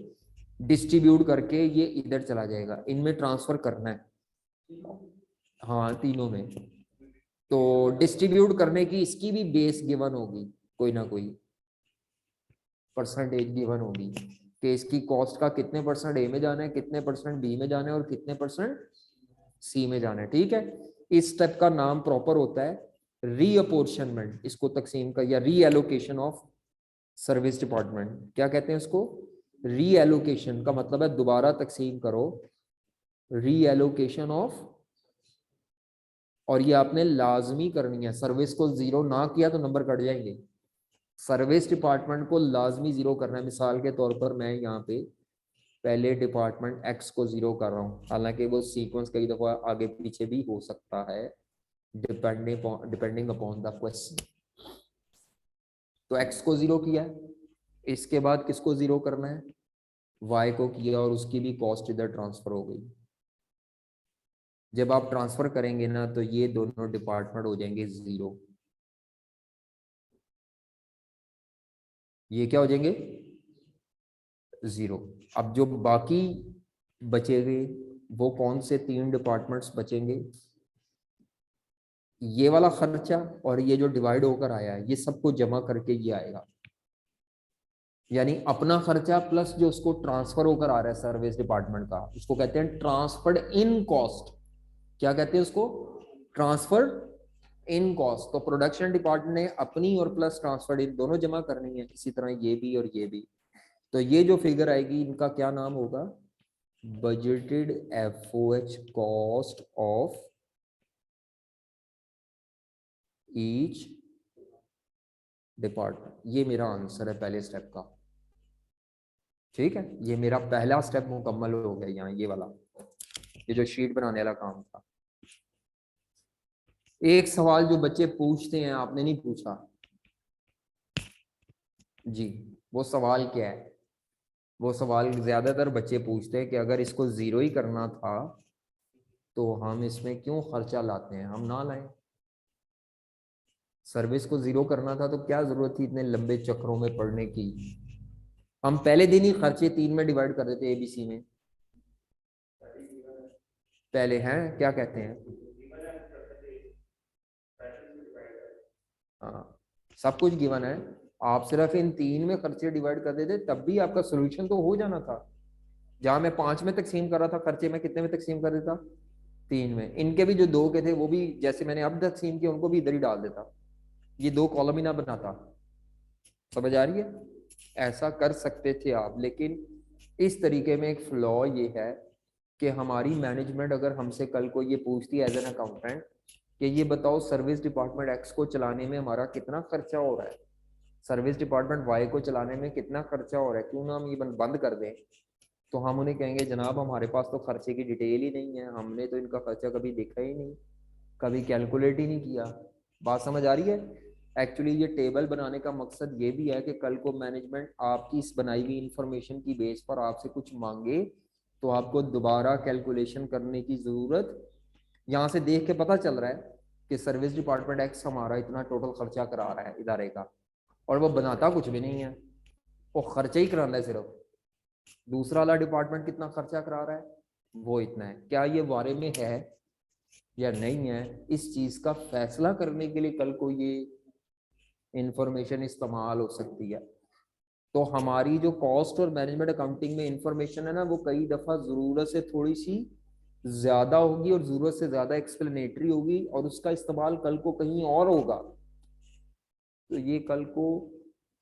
डिस्ट्रीब्यूट करके ये इधर चला जाएगा, इनमें ट्रांसफर करना है। हाँ, तीनों में। तो डिस्ट्रीब्यूट करने की इसकी भी बेस गिवन होगी, कोई ना कोई परसेंटेज गिवन होगी कि इसकी कॉस्ट का कितने परसेंट ए में जाना है, कितने परसेंट बी में जाना है और कितने परसेंट सी में जाना है, ठीक है। इस स्टेप का नाम प्रॉपर होता है रीअपोर्शनमेंट, इसको तकसीम का, या रीएलोकेशन ऑफ सर्विस डिपार्टमेंट। क्या कहते हैं इसको? रीएलोकेशन का मतलब है दोबारा तकसीम करो, रीएलोकेशन ऑफ। और ये आपने लाजमी करनी है, सर्विस को जीरो ना किया तो नंबर कट जाएंगे। सर्विस डिपार्टमेंट को लाजमी जीरो करना है। मिसाल के तौर पर मैं यहाँ पे पहले डिपार्टमेंट एक्स को जीरो कर रहा हूँ, हालांकि वो सीक्वेंस कई दफा आगे पीछे भी हो सकता है, डिपेंडिंग अपॉन द क्वेश्चन। तो एक्स को जीरो किया, इसके बाद किसको जीरो करना है, वाई को किया, और उसकी भी कॉस्ट इधर ट्रांसफर हो गई। जब आप ट्रांसफर करेंगे ना तो ये दोनों डिपार्टमेंट हो जाएंगे जीरो। ये क्या हो जाएंगे? जीरो। अब जो बाकी बचेंगे वो कौन से तीन डिपार्टमेंट्स बचेंगे? ये वाला खर्चा और ये जो डिवाइड होकर आया है, ये सबको जमा करके ये आएगा। यानी अपना खर्चा प्लस जो उसको ट्रांसफर होकर आ रहा है सर्विस डिपार्टमेंट का, उसको कहते हैं ट्रांसफर्ड इन कॉस्ट। क्या कहते हैं उसको? Transferred in cost. तो प्रोडक्शन डिपार्टमेंट ने अपनी और प्लस ट्रांसफर्ड इन दोनों जमा करनी है, इसी तरह ये भी और ये भी। तो ये जो फिगर आएगी इनका क्या नाम होगा? Budgeted FOH cost of each department. ये मेरा आंसर है पहले स्टेप का, ठीक है। ये मेरा पहला स्टेप मुकम्मल हो गया यहाँ, ये वाला, ये जो शीट बनाने वाला काम था। एक सवाल जो बच्चे पूछते हैं आपने नहीं पूछा जी, वो सवाल क्या है? वो सवाल ज्यादातर बच्चे पूछते हैं कि अगर इसको जीरो ही करना था तो हम इसमें क्यों खर्चा लाते हैं, हम ना लाएं। सर्विस को जीरो करना था तो क्या जरूरत थी इतने लंबे चक्रों में पढ़ने की। हम पहले दिन ही खर्चे तीन में डिवाइड कर देते एबीसी में। पहले हैं, क्या कहते हैं? हाँ, सब कुछ गिवन है। आप सिर्फ इन तीन में खर्चे डिवाइड कर देते तब भी आपका सोल्यूशन तो हो जाना था। जहां मैं 5 में तकसीम कर रहा था खर्चे, में कितने में तकसीम कर देता? 3 में। इनके भी जो 2 के थे वो भी जैसे मैंने अब तकसीम किया उनको भी इधर ही डाल देता, ये 2 कॉलम ही ना बनाता। समझ आ रही है? ऐसा कर सकते थे आप, लेकिन इस तरीके में एक फ्लॉ ये है कि हमारी मैनेजमेंट अगर हमसे कल को ये पूछती है एज एन अकाउंटेंट कि ये बताओ सर्विस डिपार्टमेंट एक्स को चलाने में हमारा कितना खर्चा हो रहा है, सर्विस डिपार्टमेंट वाई को चलाने में कितना खर्चा हो रहा है, क्यों ना हम ये बंद कर दें। तो हम उन्हें कहेंगे जनाब हमारे पास तो खर्चे की डिटेल ही नहीं है, हमने तो इनका खर्चा कभी देखा ही नहीं, कभी कैलकुलेट ही नहीं किया। बात समझ आ रही है? एक्चुअली ये टेबल बनाने का मकसद ये भी है कि कल को मैनेजमेंट आपकी इस बनाई हुई इंफॉर्मेशन की बेस पर आपसे कुछ मांगे तो आपको दोबारा कैलकुलेशन करने की जरूरत, यहाँ से देख के पता चल रहा है कि सर्विस डिपार्टमेंट एक्स हमारा इतना टोटल खर्चा करा रहा है इदारे का, और वो बनाता कुछ भी नहीं है, वो खर्चा ही कराना है सिर्फ। दूसरा वाला डिपार्टमेंट कितना खर्चा करा रहा है, वो इतना है। क्या ये बारे में है या नहीं है, इस चीज का फैसला करने के लिए कल को ये इंफॉर्मेशन इस्तेमाल हो सकती है। तो हमारी जो कॉस्ट और मैनेजमेंट अकाउंटिंग में इंफॉर्मेशन है ना, वो कई दफा जरूरत से थोड़ी सी ज्यादा होगी और जरूरत से ज्यादा एक्सप्लेनेटरी होगी और उसका इस्तेमाल कल को कहीं और होगा, तो ये कल को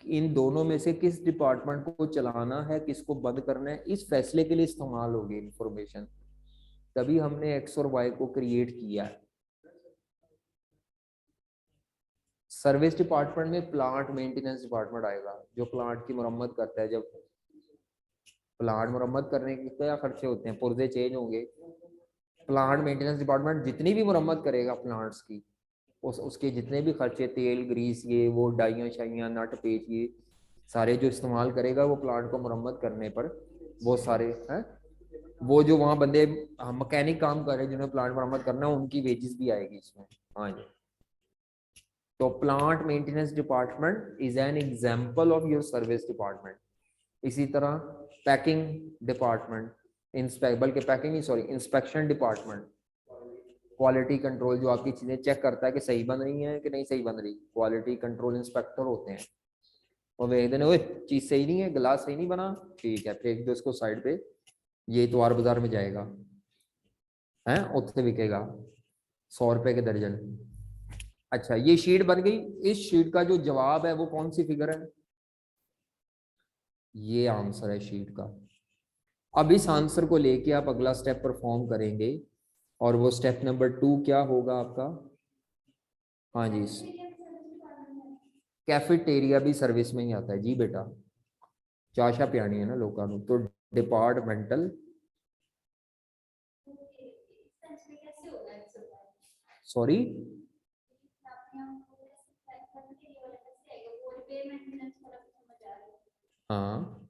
इन दोनों में से किस डिपार्टमेंट को चलाना है, किसको बंद करना है, इस फैसले के लिए इस्तेमाल होगी इंफॉर्मेशन। तभी हमने एक्स और वाई को क्रिएट किया है। सर्विस डिपार्टमेंट में प्लांट मेंटेनेंस डिपार्टमेंट आएगा, जो प्लांट की मरम्मत करता है। जब प्लांट मरम्मत करने के क्या खर्चे होते हैं, पुर्जे चेंज होंगे, प्लांट मेंटेनेंस डिपार्टमेंट जितनी भी मरम्मत करेगा प्लांट्स की, उसके जितने भी खर्चे, तेल ग्रीस ये वो डाइयाँ शाइयाँ नट पेच ये सारे जो इस्तेमाल करेगा वो प्लांट को मरम्मत करने पर, वो सारे हैं। वो जो वहाँ बंदे मैकेनिक काम कर रहे हैं जिन्हें प्लांट मरम्मत करना है, उनकी वेजेस भी आएगी इसमें। हाँ जी। तो plant maintenance department is an example of your service department. इसी तरह पैकिंग डिपार्टमेंट, बल्कि पैकिंग नहीं sorry, inspection department, quality control जो आपकी चीजें चेक करता है कि सही बन रही हैं कि नहीं सही बन रही, क्वालिटी कंट्रोल इंस्पेक्टर होते हैं। और वे दिन ओए चीज सही नहीं है, गिलास सही नहीं बना, ठीक है फेंक दो इसको साइड पे, ये इतवार बाजार में जाएगा, है उत्थे बिकेगा 100 रुपए के दर्जन। अच्छा ये शीट बन गई, इस शीट का जो जवाब है वो कौन सी फिगर है, ये आंसर है शीट का। अब इस आंसर को लेके आप अगला स्टेप परफॉर्म करेंगे, और वो स्टेप नंबर 2 क्या होगा आपका। हाँ जी, कैफेटेरिया भी सर्विस में ही आता है जी बेटा, चाशा पियानी है ना लोगों को, तो डिपार्टमेंटल सॉरी हाँ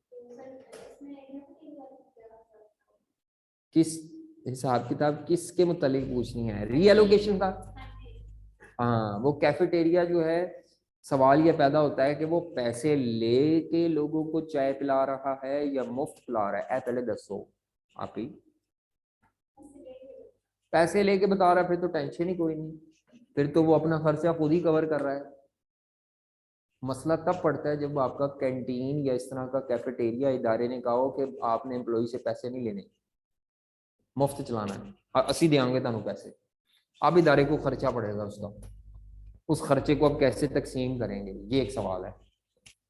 किस हिसाब किताब किसके मुतालिक पूछनी है, रीएलोकेशन का। हाँ वो कैफेटेरिया जो है, सवाल ये पैदा होता है कि वो पैसे लेके लोगों को चाय पिला रहा है या मुफ्त पिला रहा है, पहले दसो आप ही। पैसे लेके बता रहा है फिर तो टेंशन ही कोई नहीं, फिर तो वो अपना खर्चा खुद ही कवर कर रहा है। मसला तब पड़ता है जब आपका कैंटीन या इस तरह का कैफेटेरिया इदारे ने कहा हो कि आपने एम्प्लॉय से पैसे नहीं लेने, मुफ्त चलाना है और असी देंगे तुम पैसे। अब इदारे को खर्चा पड़ेगा उसका, उस खर्चे को अब कैसे तकसीम करेंगे, ये एक सवाल है।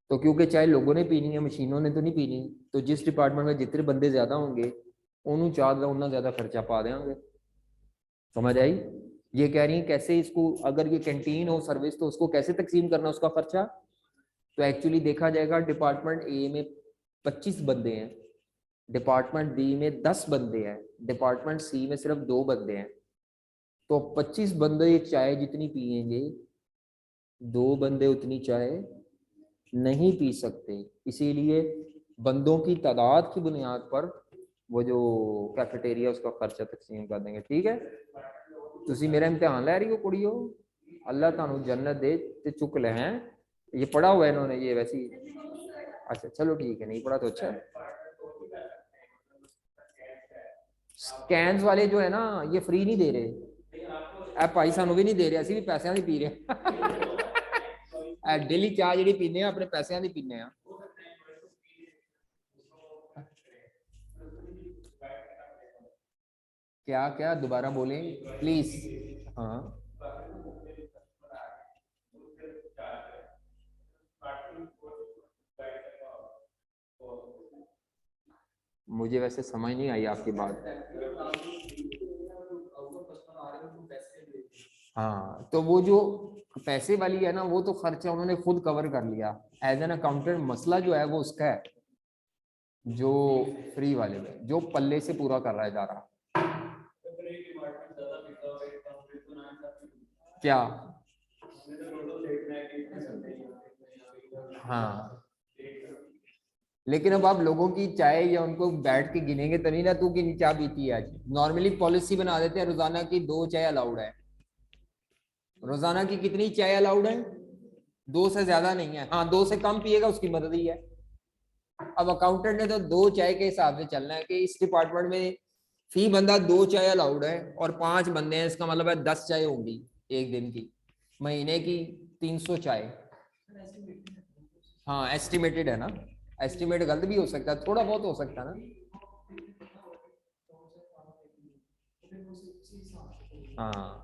तो क्योंकि चाहे लोगों ने पीनी है, मशीनों ने तो नहीं पीनी, तो जिस डिपार्टमेंट में जितने बंदे ज्यादा होंगे उन्होंने चाह उतना ज्यादा खर्चा पा देंगे। समझ आई। ये कह रही है कैसे इसको, अगर ये कैंटीन हो सर्विस तो उसको कैसे तकसीम करना उसका खर्चा। तो एक्चुअली देखा जाएगा डिपार्टमेंट ए में 25 बंदे हैं, डिपार्टमेंट बी में 10 बंदे हैं, डिपार्टमेंट सी में सिर्फ 2 बंदे हैं। तो 25 बंदे चाय जितनी पियेंगे, 2 बंदे उतनी चाय नहीं पी सकते। इसीलिए बंदों की तादाद की बुनियाद पर वो जो कैफेटेरिया उसका खर्चा तकसीम कर देंगे। ठीक है, तुसी मेरा इम्तिहान लै रही हो कुड़ियो, अल्लाह तानू जन्नत दे ते चुक ले हैं। ये पढ़ा हुआ है इन्होंने ये वैसी, अच्छा चलो ठीक है, नहीं पढ़ा तो अच्छा। स्कैन्स वाले जो है ना ये फ्री नहीं दे रहे, ए भाई सानू भी नहीं दे रहे, असि भी पैसों की पी रहे डेली चाह जी पीने अपने पैसों की पीने। क्या क्या दोबारा बोलें प्लीज। हाँ मुझे वैसे समझ नहीं आई आपकी बात। हाँ तो वो जो पैसे वाली है ना, वो तो खर्चा उन्होंने खुद कवर कर लिया एज एन अकाउंटेंट। मसला जो है वो उसका है, जो फ्री वाले में जो पल्ले से पूरा कर रहा है जा रहा। क्या हाँ, लेकिन अब आप लोगों की चाय या उनको बैठ के गिनेंगे तो नहीं ना, तू कितनी चाय पीती है आज। नॉर्मली पॉलिसी बना देते हैं रोजाना की 2 चाय अलाउड है, रोजाना की कितनी चाय अलाउड है, 2 से ज्यादा नहीं है। हाँ 2 से कम पिएगा उसकी मर्जी है। अब अकाउंटेंट ने तो 2 चाय के हिसाब से चलना है कि इस डिपार्टमेंट में फी बंदा 2 चाय अलाउड है और 5 बंदे हैं, इसका मतलब है 10 चाय होंगी एक दिन की, महीने की 300 चाय। हाँ एस्टिमेटेड है ना, एस्टिमेट गलत भी हो सकता है, थोड़ा बहुत हो सकता है ना। हाँ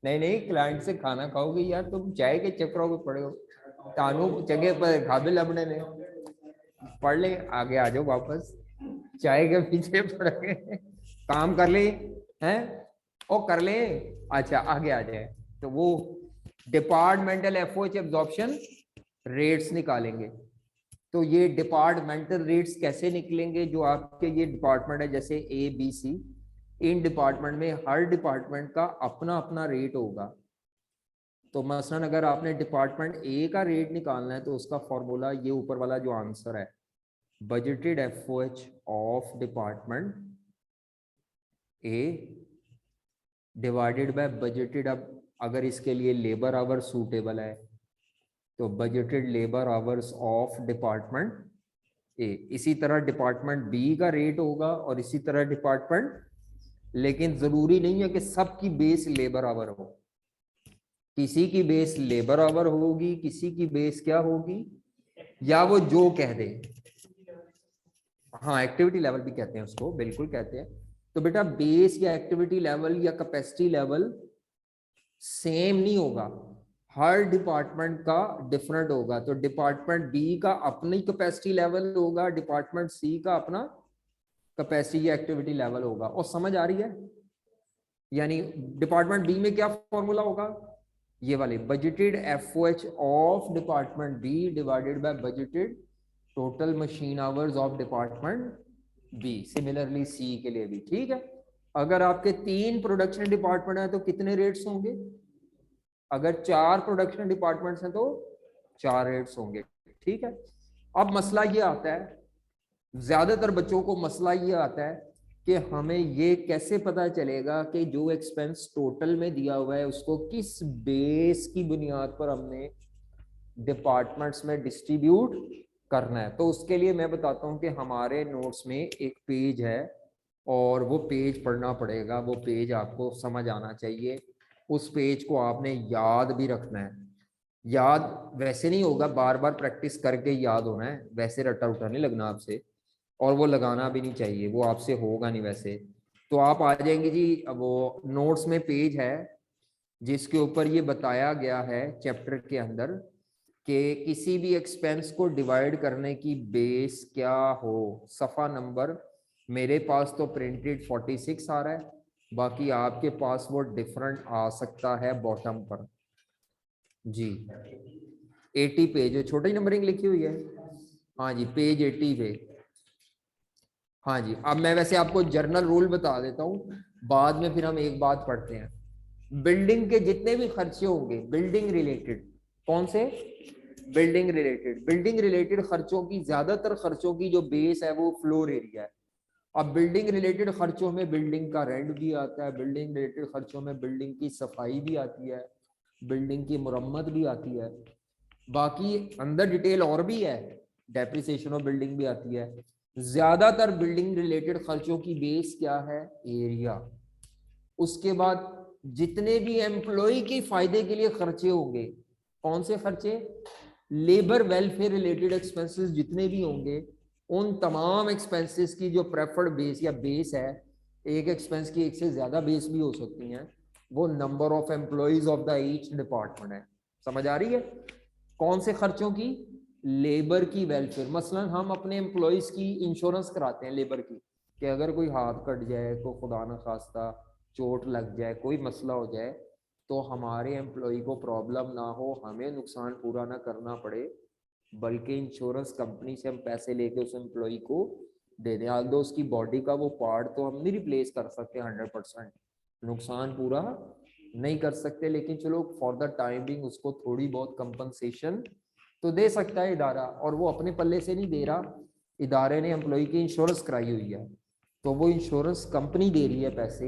नहीं नहीं, क्लाइंट से खाना खाओगे यार, तुम चाय के चक्करों में पड़े हो। तानू जगह पर काबिल अपने ने पढ़ ले, आगे आ जाओ वापस, चाय के पीछे पड़ गए। काम कर ले हैं, ओ कर ले। अच्छा आगे आ जाए, तो वो डिपार्टमेंटल एफओएच एब्जॉर्प्शन रेट्स निकालेंगे। तो ये डिपार्टमेंटल रेट्स कैसे निकलेंगे, जो आपके ये डिपार्टमेंट है जैसे A B C, in department में हर डिपार्टमेंट का अपना अपना रेट होगा। तो मसलन अगर आपने डिपार्टमेंट ए का रेट निकालना है तो उसका फॉर्मूला ये ऊपर वाला जो आंसर है, budgeted FOH of department A divided by budgeted, अब अगर इसके लिए लेबर आवर सूटेबल है तो budgeted labour hours of department A. इसी तरह डिपार्टमेंट बी का रेट होगा और इसी तरह डिपार्टमेंट, लेकिन जरूरी नहीं है कि सबकी बेस लेबर आवर हो, किसी की बेस लेबर आवर होगी, किसी की बेस क्या होगी, या वो जो कह दे। हाँ एक्टिविटी लेवल भी कहते हैं उसको, बिल्कुल कहते हैं। तो बेटा बेस या एक्टिविटी लेवल या कैपेसिटी लेवल सेम नहीं होगा, हर डिपार्टमेंट का डिफरेंट होगा। तो डिपार्टमेंट बी का अपनी कैपेसिटी लेवल होगा, डिपार्टमेंट सी का अपना कैपेसिटी या एक्टिविटी लेवल होगा। और समझ आ रही है? यानी डिपार्टमेंट बी में क्या फॉर्मूला होगा, ये वाले budgeted FOH of department B divided by budgeted total machine hours of department B. Similarly C के लिए भी ठीक है। अगर आपके 3 प्रोडक्शन डिपार्टमेंट है तो कितने रेट्स होंगे, अगर 4 प्रोडक्शन डिपार्टमेंट्स हैं तो 4 रेट्स होंगे। ठीक है। अब मसला ये आता है, ज्यादातर बच्चों को मसला ये आता है कि हमें ये कैसे पता चलेगा कि जो एक्सपेंस टोटल में दिया हुआ है उसको किस बेस की बुनियाद पर हमने डिपार्टमेंट्स में डिस्ट्रीब्यूट करना है। तो उसके लिए मैं बताता हूं कि हमारे नोट्स में एक पेज है और वो पेज पढ़ना पड़ेगा, वो पेज आपको समझ आना चाहिए, उस पेज को आपने याद भी रखना है। याद वैसे नहीं होगा, बार बार प्रैक्टिस करके याद होना है, वैसे रट्टा उठा नहीं लगना आपसे, और वो लगाना भी नहीं चाहिए, वो आपसे होगा नहीं वैसे। तो आप आ जाएंगे जी, वो नोट्स में पेज है जिसके ऊपर ये बताया गया है चैप्टर के अंदर कि किसी भी एक्सपेंस को डिवाइड करने की बेस क्या हो। सफ़ा नंबर मेरे पास तो प्रिंटेड 46 आ रहा है, बाकी आपके पास वो डिफरेंट आ सकता है बॉटम पर जी। 80 पेज, छोटी नंबरिंग लिखी हुई है, हाँ जी पेज 80 पे। हाँ जी, अब मैं वैसे आपको जर्नल रूल बता देता हूँ, बाद में फिर हम एक बात पढ़ते हैं। बिल्डिंग के जितने भी खर्चे होंगे बिल्डिंग रिलेटेड, कौन से बिल्डिंग रिलेटेड खर्चों की, ज्यादातर खर्चों की जो बेस है वो फ्लोर एरिया है। अब बिल्डिंग रिलेटेड खर्चों में बिल्डिंग का रेंट भी आता है, बिल्डिंग रिलेटेड खर्चों में बिल्डिंग की सफाई भी आती है, बिल्डिंग की मुरम्मत भी आती है, बाकी अंदर डिटेल और भी है, डेप्रिसिएशन ऑफ बिल्डिंग भी आती है। ज्यादातर बिल्डिंग रिलेटेड खर्चों की बेस क्या है, एरिया। उसके बाद जितने भी एम्प्लॉय के फायदे के लिए खर्चे होंगे, कौन से खर्चे, लेबर वेलफेयर रिलेटेड एक्सपेंसेस जितने भी होंगे, उन तमाम एक्सपेंसेस की जो प्रेफर्ड बेस या बेस है, एक एक्सपेंस की एक से ज्यादा बेस भी हो सकती हैं, वो number of employees of the each department है। समझ आ रही है? कौन से खर्चों की, लेबर की वेलफेयर। मसलन हम अपने एम्प्लॉयज की इंश्योरेंस कराते हैं लेबर की, कि अगर कोई हाथ कट जाए, कोई खुदा न खास्ता चोट लग जाए, कोई मसला हो जाए, तो हमारे एम्प्लॉय को प्रॉब्लम ना हो, हमें नुकसान पूरा ना करना पड़े, बल्कि इंश्योरेंस कंपनी से हम पैसे लेके उस एम्प्लॉय को दे दें। आल्दो उसकी बॉडी का वो पार्ट तो हम नहीं रिप्लेस कर सकते 100%, नुकसान पूरा नहीं कर सकते, लेकिन चलो फॉर द टाइम बिंग उसको थोड़ी बहुत कंपनसेशन तो दे सकता है इदारा, और वो अपने पल्ले से नहीं दे रहा, इदारे ने एम्प्लॉय की इंश्योरेंस कराई हुई है, तो वो इंश्योरेंस कंपनी दे रही है पैसे।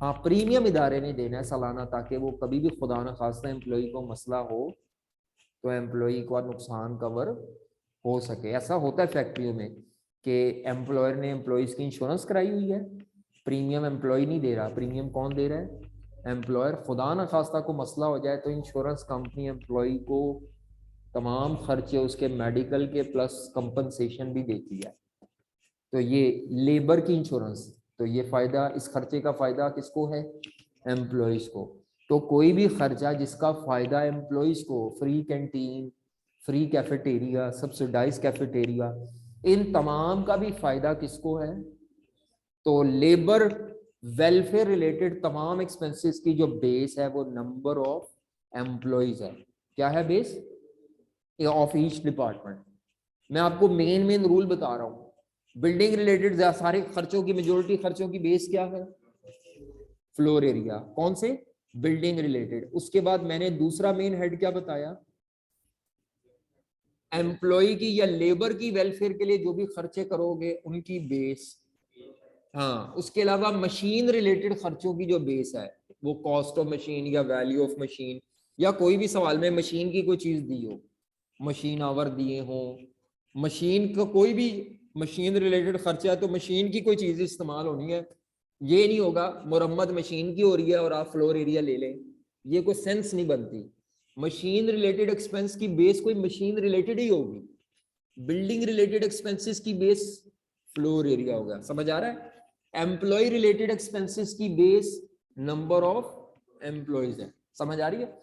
हाँ प्रीमियम इदारे ने देना है सालाना, ताकि वो कभी भी खुदा न खास्ता एम्प्लॉय को मसला हो तो एम्प्लॉय का नुकसान कवर हो सके। ऐसा होता है फैक्ट्रियों में कि एम्प्लॉयर ने एम्प्लॉयज की इंश्योरेंस कराई हुई है, प्रीमियम एम्प्लॉय नहीं दे रहा, प्रीमियम कौन दे रहा है, एम्प्लॉयर। खुदा न खास्ता को मसला हो जाए तो इंश्योरेंस कंपनी एम्प्लॉय को तमाम खर्चे उसके मेडिकल के प्लस कंपनसेशन भी देती है। तो ये लेबर की इंश्योरेंस, तो ये फायदा, इस खर्चे का फायदा किसको है? एम्प्लॉयज को। तो कोई भी खर्चा जिसका फायदा एम्प्लॉयज को, free canteen, free cafeteria, subsidised cafeteria, इन तमाम का भी फायदा किसको है? तो लेबर वेलफेयर रिलेटेड तमाम एक्सपेंसेस की जो बेस है वो नंबर ऑफ एम्प्लॉयज है। क्या है बेस? Of each department. मैं आपको मेन मेन रूल बता रहा हूं। बिल्डिंग रिलेटेड सारे खर्चों की, मेजोरिटी खर्चों की बेस क्या है? Floor area. कौन से? Building related. उसके बाद मैंने दूसरा मेन हेड क्या बताया? एम्प्लॉय की या लेबर की वेलफेयर के लिए जो भी खर्चे करोगे उनकी बेस। हाँ, उसके अलावा मशीन रिलेटेड खर्चों की जो बेस है वो कॉस्ट ऑफ मशीन या वैल्यू ऑफ मशीन, या कोई भी सवाल में मशीन की कोई चीज दी हो, मशीन आवर दिए हो, मशीन का कोई भी मशीन रिलेटेड खर्चा है तो मशीन की कोई चीज इस्तेमाल होनी है। ये नहीं होगा मुरम्मत मशीन की हो रही है और आप फ्लोर एरिया ले लें, ये कोई सेंस नहीं बनती। मशीन रिलेटेड एक्सपेंस की बेस कोई मशीन रिलेटेड ही होगी। बिल्डिंग रिलेटेड एक्सपेंसेस की बेस फ्लोर एरिया होगा। समझ आ रहा है? एम्प्लॉय रिलेटेड एक्सपेंसेस की बेस नंबर ऑफ एम्प्लॉयज है। समझ आ रही है?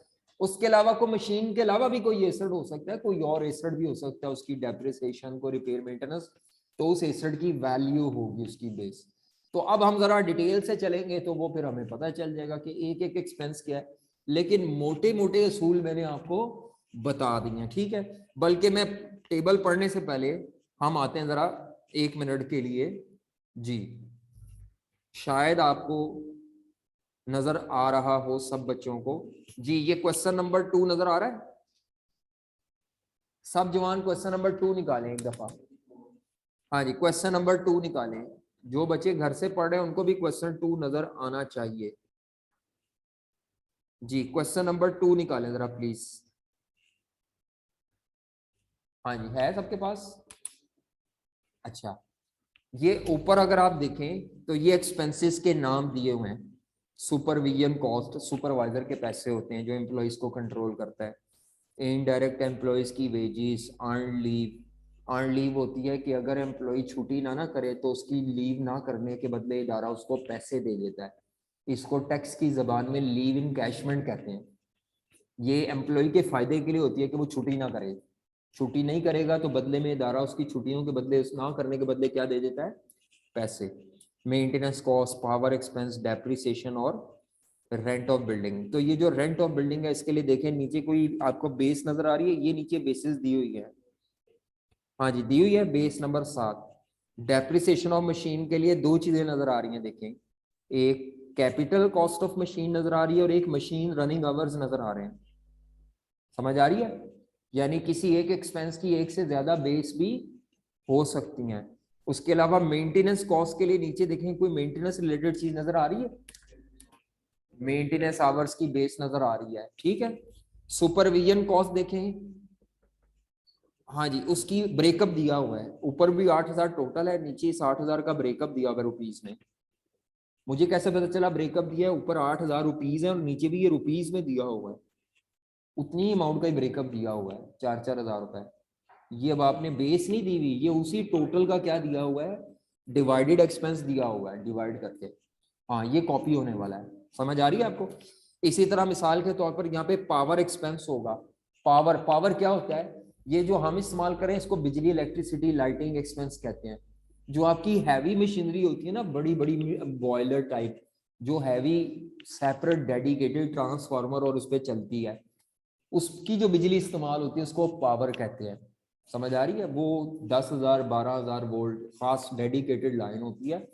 उसके अलावा कोई मशीन के अलावा भी कोई एसेट हो सकता है, कोई और एसेट भी हो सकता है, उसकी डेप्रिसिएशन को रिपेयर मेंटेनेंस, तो उस एसेट की वैल्यू होगी उसकी बेस। तो अब हम जरा डिटेल से चलेंगे तो वो फिर हमें पता चल जाएगा कि एक एक एक्सपेंस क्या है, लेकिन मोटे मोटे असूल मैंने आपको बता दिए हैं, ठीक है। बल्कि मैं टेबल पढ़ने से पहले हम आते हैं जरा 1 मिनट के लिए। जी, शायद आपको नजर आ रहा हो सब बच्चों को। जी, ये क्वेश्चन नंबर 2 नजर आ रहा है? सब जवान क्वेश्चन नंबर 2 निकालें एक दफा। हाँ जी, क्वेश्चन नंबर 2 निकालें। जो बच्चे घर से पढ़ रहे हैं उनको भी क्वेश्चन 2 नजर आना चाहिए। जी, क्वेश्चन नंबर 2 निकालें जरा प्लीज। हाँ जी, है सबके पास? अच्छा, ये ऊपर अगर आप देखें तो ये एक्सपेंसेस के नाम दिए हुए हैं। सुपरविजन कॉस्ट, सुपरवाइजर के पैसे होते हैं जो एम्प्लॉयज को कंट्रोल करता है। इनडायरेक्ट एम्प्लॉयज की wages, earn leave. Earn leave होती है कि अगर एम्प्लॉय छुट्टी ना करे तो उसकी लीव ना करने के बदले इदारा उसको पैसे दे देता है। इसको टैक्स की जबान में लीव इनकैशमेंट कहते हैं। ये एम्प्लॉय के फायदे के लिए होती है कि वो छुट्टी ना करे। छुट्टी नहीं करेगा तो बदले में इदारा उसकी छुट्टियों के बदले, ना करने के बदले क्या दे देता है? पैसे। Maintenance cost, power expense, depreciation और रेंट ऑफ बिल्डिंग। तो ये जो रेंट ऑफ बिल्डिंग है इसके लिए देखें नीचे कोई आपको बेस नजर आ रही है? ये नीचे बेसिस दी हुई है। हाँ जी, दी हुई है base number 7। Depreciation of machine के लिए दो चीजें नजर आ रही हैं, देखें। एक कैपिटल कॉस्ट ऑफ मशीन नजर आ रही है और एक मशीन रनिंग आवर्स नजर आ रहे हैं। समझ आ रही है? यानी किसी एक एक्सपेंस की एक से ज्यादा बेस भी हो सकती हैं। उसके अलावा मेंटेनेंस कॉस्ट के लिए नीचे देखें कोई मेंटेनेंस रिलेटेड चीज नजर आ रही है? मेंटेनेंस आवर्स की बेस नजर आ रही है, ठीक है। सुपरविजन कॉस्ट देखें। हाँ जी, उसकी ब्रेकअप दिया हुआ है। ऊपर भी 8,000 टोटल है, नीचे 60,000 का ब्रेकअप दिया हुआ है रुपीज में। मुझे कैसे पता चला ब्रेकअप दिया है? ऊपर 8,000 रुपीज है और नीचे भी ये रुपीज में दिया हुआ है। उतनी अमाउंट का ही ब्रेकअप दिया हुआ है, 4-4 हजार रुपए। ये अब आपने बेस नहीं दी हुई, ये उसी टोटल का क्या दिया हुआ है? डिवाइडेड एक्सपेंस दिया हुआ है, डिवाइड करके। हाँ, ये कॉपी होने वाला है। समझ आ रही है आपको? इसी तरह मिसाल के तौर पर यहाँ पे पावर एक्सपेंस होगा। पावर, पावर क्या होता है? ये जो हम इस्तेमाल करें इसको बिजली, इलेक्ट्रिसिटी, लाइटिंग एक्सपेंस कहते हैं। जो आपकी हैवी मशीनरी होती है ना, बड़ी बड़ी बॉयलर टाइप, जो हैवी सेपरेट डेडिकेटेड ट्रांसफार्मर और उस पर चलती है, उसकी जो बिजली इस्तेमाल होती है उसको पावर कहते हैं। समझ आ रही है? वो 10,000 12,000 वोल्ट फास्ट डेडिकेटेड लाइन होती है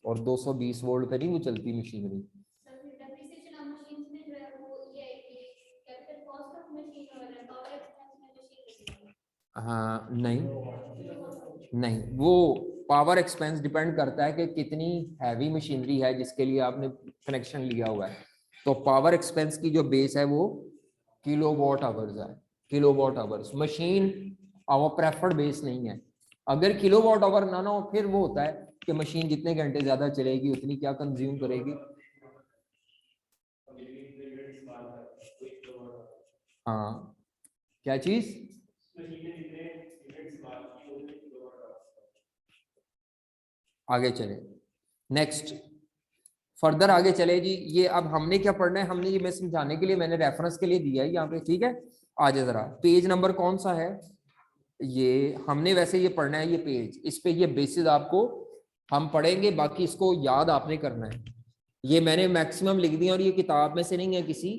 और 220 वोल्ट पे नहीं वो चलती मशीनरी। हाँ, नहीं नहीं, वो पावर एक्सपेंस डिपेंड करता है कि कितनी हैवी मशीनरी है जिसके लिए आपने कनेक्शन लिया हुआ है। तो पावर एक्सपेंस की जो बेस है वो किलोवाट आवर्स है। किलोवाट आवर्स मशीन और प्रेफर्ड बेस नहीं है। अगर किलोवाट आवर ना हो फिर वो होता है कि मशीन जितने घंटे ज्यादा चलेगी उतनी क्या कंज्यूम करेगी। हाँ, क्या चीज? आगे चले, नेक्स्ट फर्दर आगे चले जी। ये अब हमने क्या पढ़ना है, हमने ये मैं समझाने के लिए मैंने रेफरेंस के लिए दिया है यहाँ पे, ठीक है। आगे जरा पेज नंबर कौन सा है, ये हमने वैसे ये पढ़ना है, ये पेज, इस पे ये बेसिस आपको हम पढ़ेंगे, बाकी इसको याद आपने करना है। ये मैंने मैक्सिमम लिख दिया और ये किताब में से नहीं है किसी,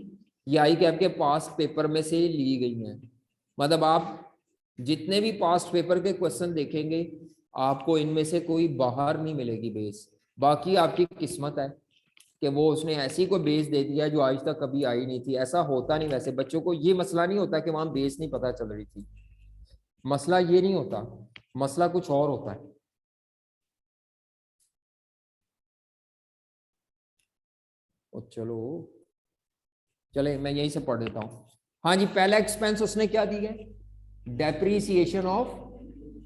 ये आई कैप के पास्ट पेपर में से ली गई हैं। मतलब आप जितने भी पास्ट पेपर के क्वेश्चन देखेंगे आपको इनमें से कोई बाहर नहीं मिलेगी बेस। बाकी आपकी किस्मत है कि वो उसने ऐसी कोई बेस दे दिया जो आज तक कभी आई नहीं थी। ऐसा होता नहीं, वैसे बच्चों को ये मसला नहीं होता कि वहां बेस नहीं पता चल रही थी, मसला ये नहीं होता, मसला कुछ और होता है। और चलो चले मैं यहीं से पढ़ देता हूँ। हाँ जी, पहला एक्सपेंस उसने क्या दी है, depreciation of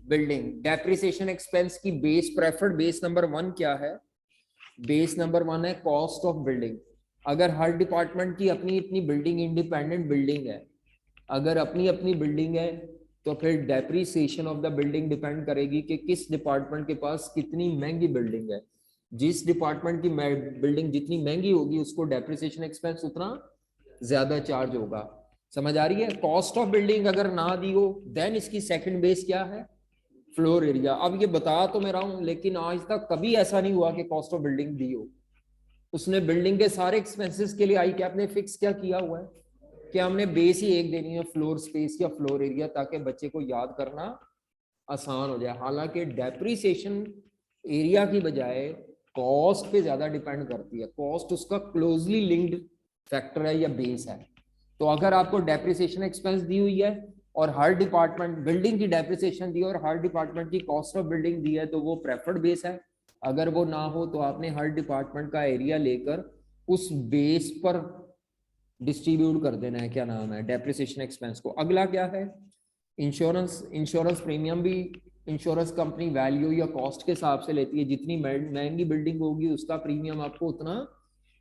building. Depreciation expense की बेस प्रेफर्ड बेस नंबर 1 क्या है, बेस नंबर 1 है कॉस्ट ऑफ बिल्डिंग। अगर हर डिपार्टमेंट की अपनी अपनी बिल्डिंग, इंडिपेंडेंट बिल्डिंग है, अगर अपनी अपनी बिल्डिंग है तो फिर depreciation of the building depend करेगी कि किस डिपार्टमेंट के पास कितनी महंगी बिल्डिंग है। जिस डिपार्टमेंट की बिल्डिंग जितनी महंगी होगी उसको डेप्रीसिएशन एक्सपेंस उतना ज्यादा चार्ज होगा। समझ आ रही है। कॉस्ट ऑफ बिल्डिंग अगर ना दी हो देन इसकी सेकंड बेस क्या है, फ्लोर एरिया। अब ये बता तो मैं रहा हूं लेकिन आज तक कभी ऐसा नहीं हुआ कि कॉस्ट ऑफ बिल्डिंग दी हो। उसने बिल्डिंग के सारे एक्सपेंसेस के लिए आई कैप ने फिक्स क्या किया हुआ है कि हमने बेस ही एक देनी है, फ्लोर स्पेस या फ्लोर एरिया, ताकि बच्चे को याद करना आसान हो जाए। हालांकि डेप्रीसिएशन एरिया की बजाय कॉस्ट पे ज्यादा डिपेंड करती है, कॉस्ट उसका क्लोजली लिंक्ड फैक्टर है या बेस है। तो अगर आपको डेप्रिसिएशन एक्सपेंस दी हुई है और हर डिपार्टमेंट बिल्डिंग की डेप्रिसिएशन दी है और हर डिपार्टमेंट की कॉस्ट ऑफ बिल्डिंग दी है तो वो प्रेफर्ड बेस है। अगर वो ना हो तो आपने हर डिपार्टमेंट का एरिया लेकर उस बेस पर डिस्ट्रीब्यूट कर देना है, क्या नाम है, डेप्रिसिएशन एक्सपेंस को। अगला क्या है, इंश्योरेंस। इंश्योरेंस प्रीमियम भी इंश्योरेंस कंपनी वैल्यू या कॉस्ट के हिसाब से लेती है। जितनी महंगी बिल्डिंग होगी उसका प्रीमियम आपको उतना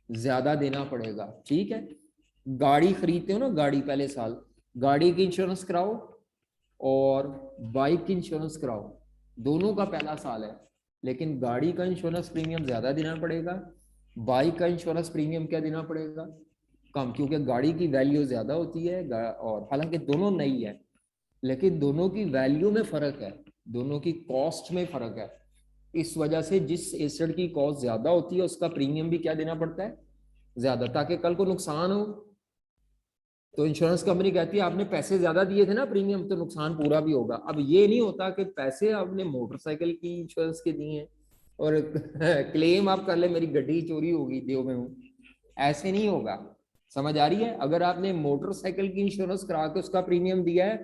ज्यादा देना पड़ेगा, ठीक है। गाड़ी खरीदते हो ना, गाड़ी पहले साल गाड़ी की इंश्योरेंस कराओ और बाइक की इंश्योरेंस कराओ, दोनों का पहला साल है, लेकिन गाड़ी का इंश्योरेंस प्रीमियम ज्यादा देना पड़ेगा, बाइक का इंश्योरेंस प्रीमियम क्या देना पड़ेगा, कम, क्योंकि गाड़ी की वैल्यू ज्यादा होती है। और हालांकि दोनों नई है लेकिन दोनों की वैल्यू में फर्क है, दोनों की कॉस्ट में फर्क है। इस वजह से जिस एसेट की कॉस्ट ज्यादा होती है उसका प्रीमियम भी क्या देना पड़ता है, ज्यादा, ताकि कल को नुकसान हो तो इंश्योरेंस कंपनी कहती है आपने पैसे ज्यादा दिए थे ना प्रीमियम, तो नुकसान पूरा भी होगा। अब ये नहीं होता कि पैसे आपने मोटरसाइकिल की इंश्योरेंस के दिए हैं और क्लेम आप कर ले मेरी गड्डी चोरी होगी देव में हूँ, ऐसे नहीं होगा। समझ आ रही है। अगर आपने मोटरसाइकिल की इंश्योरेंस करा के उसका प्रीमियम दिया है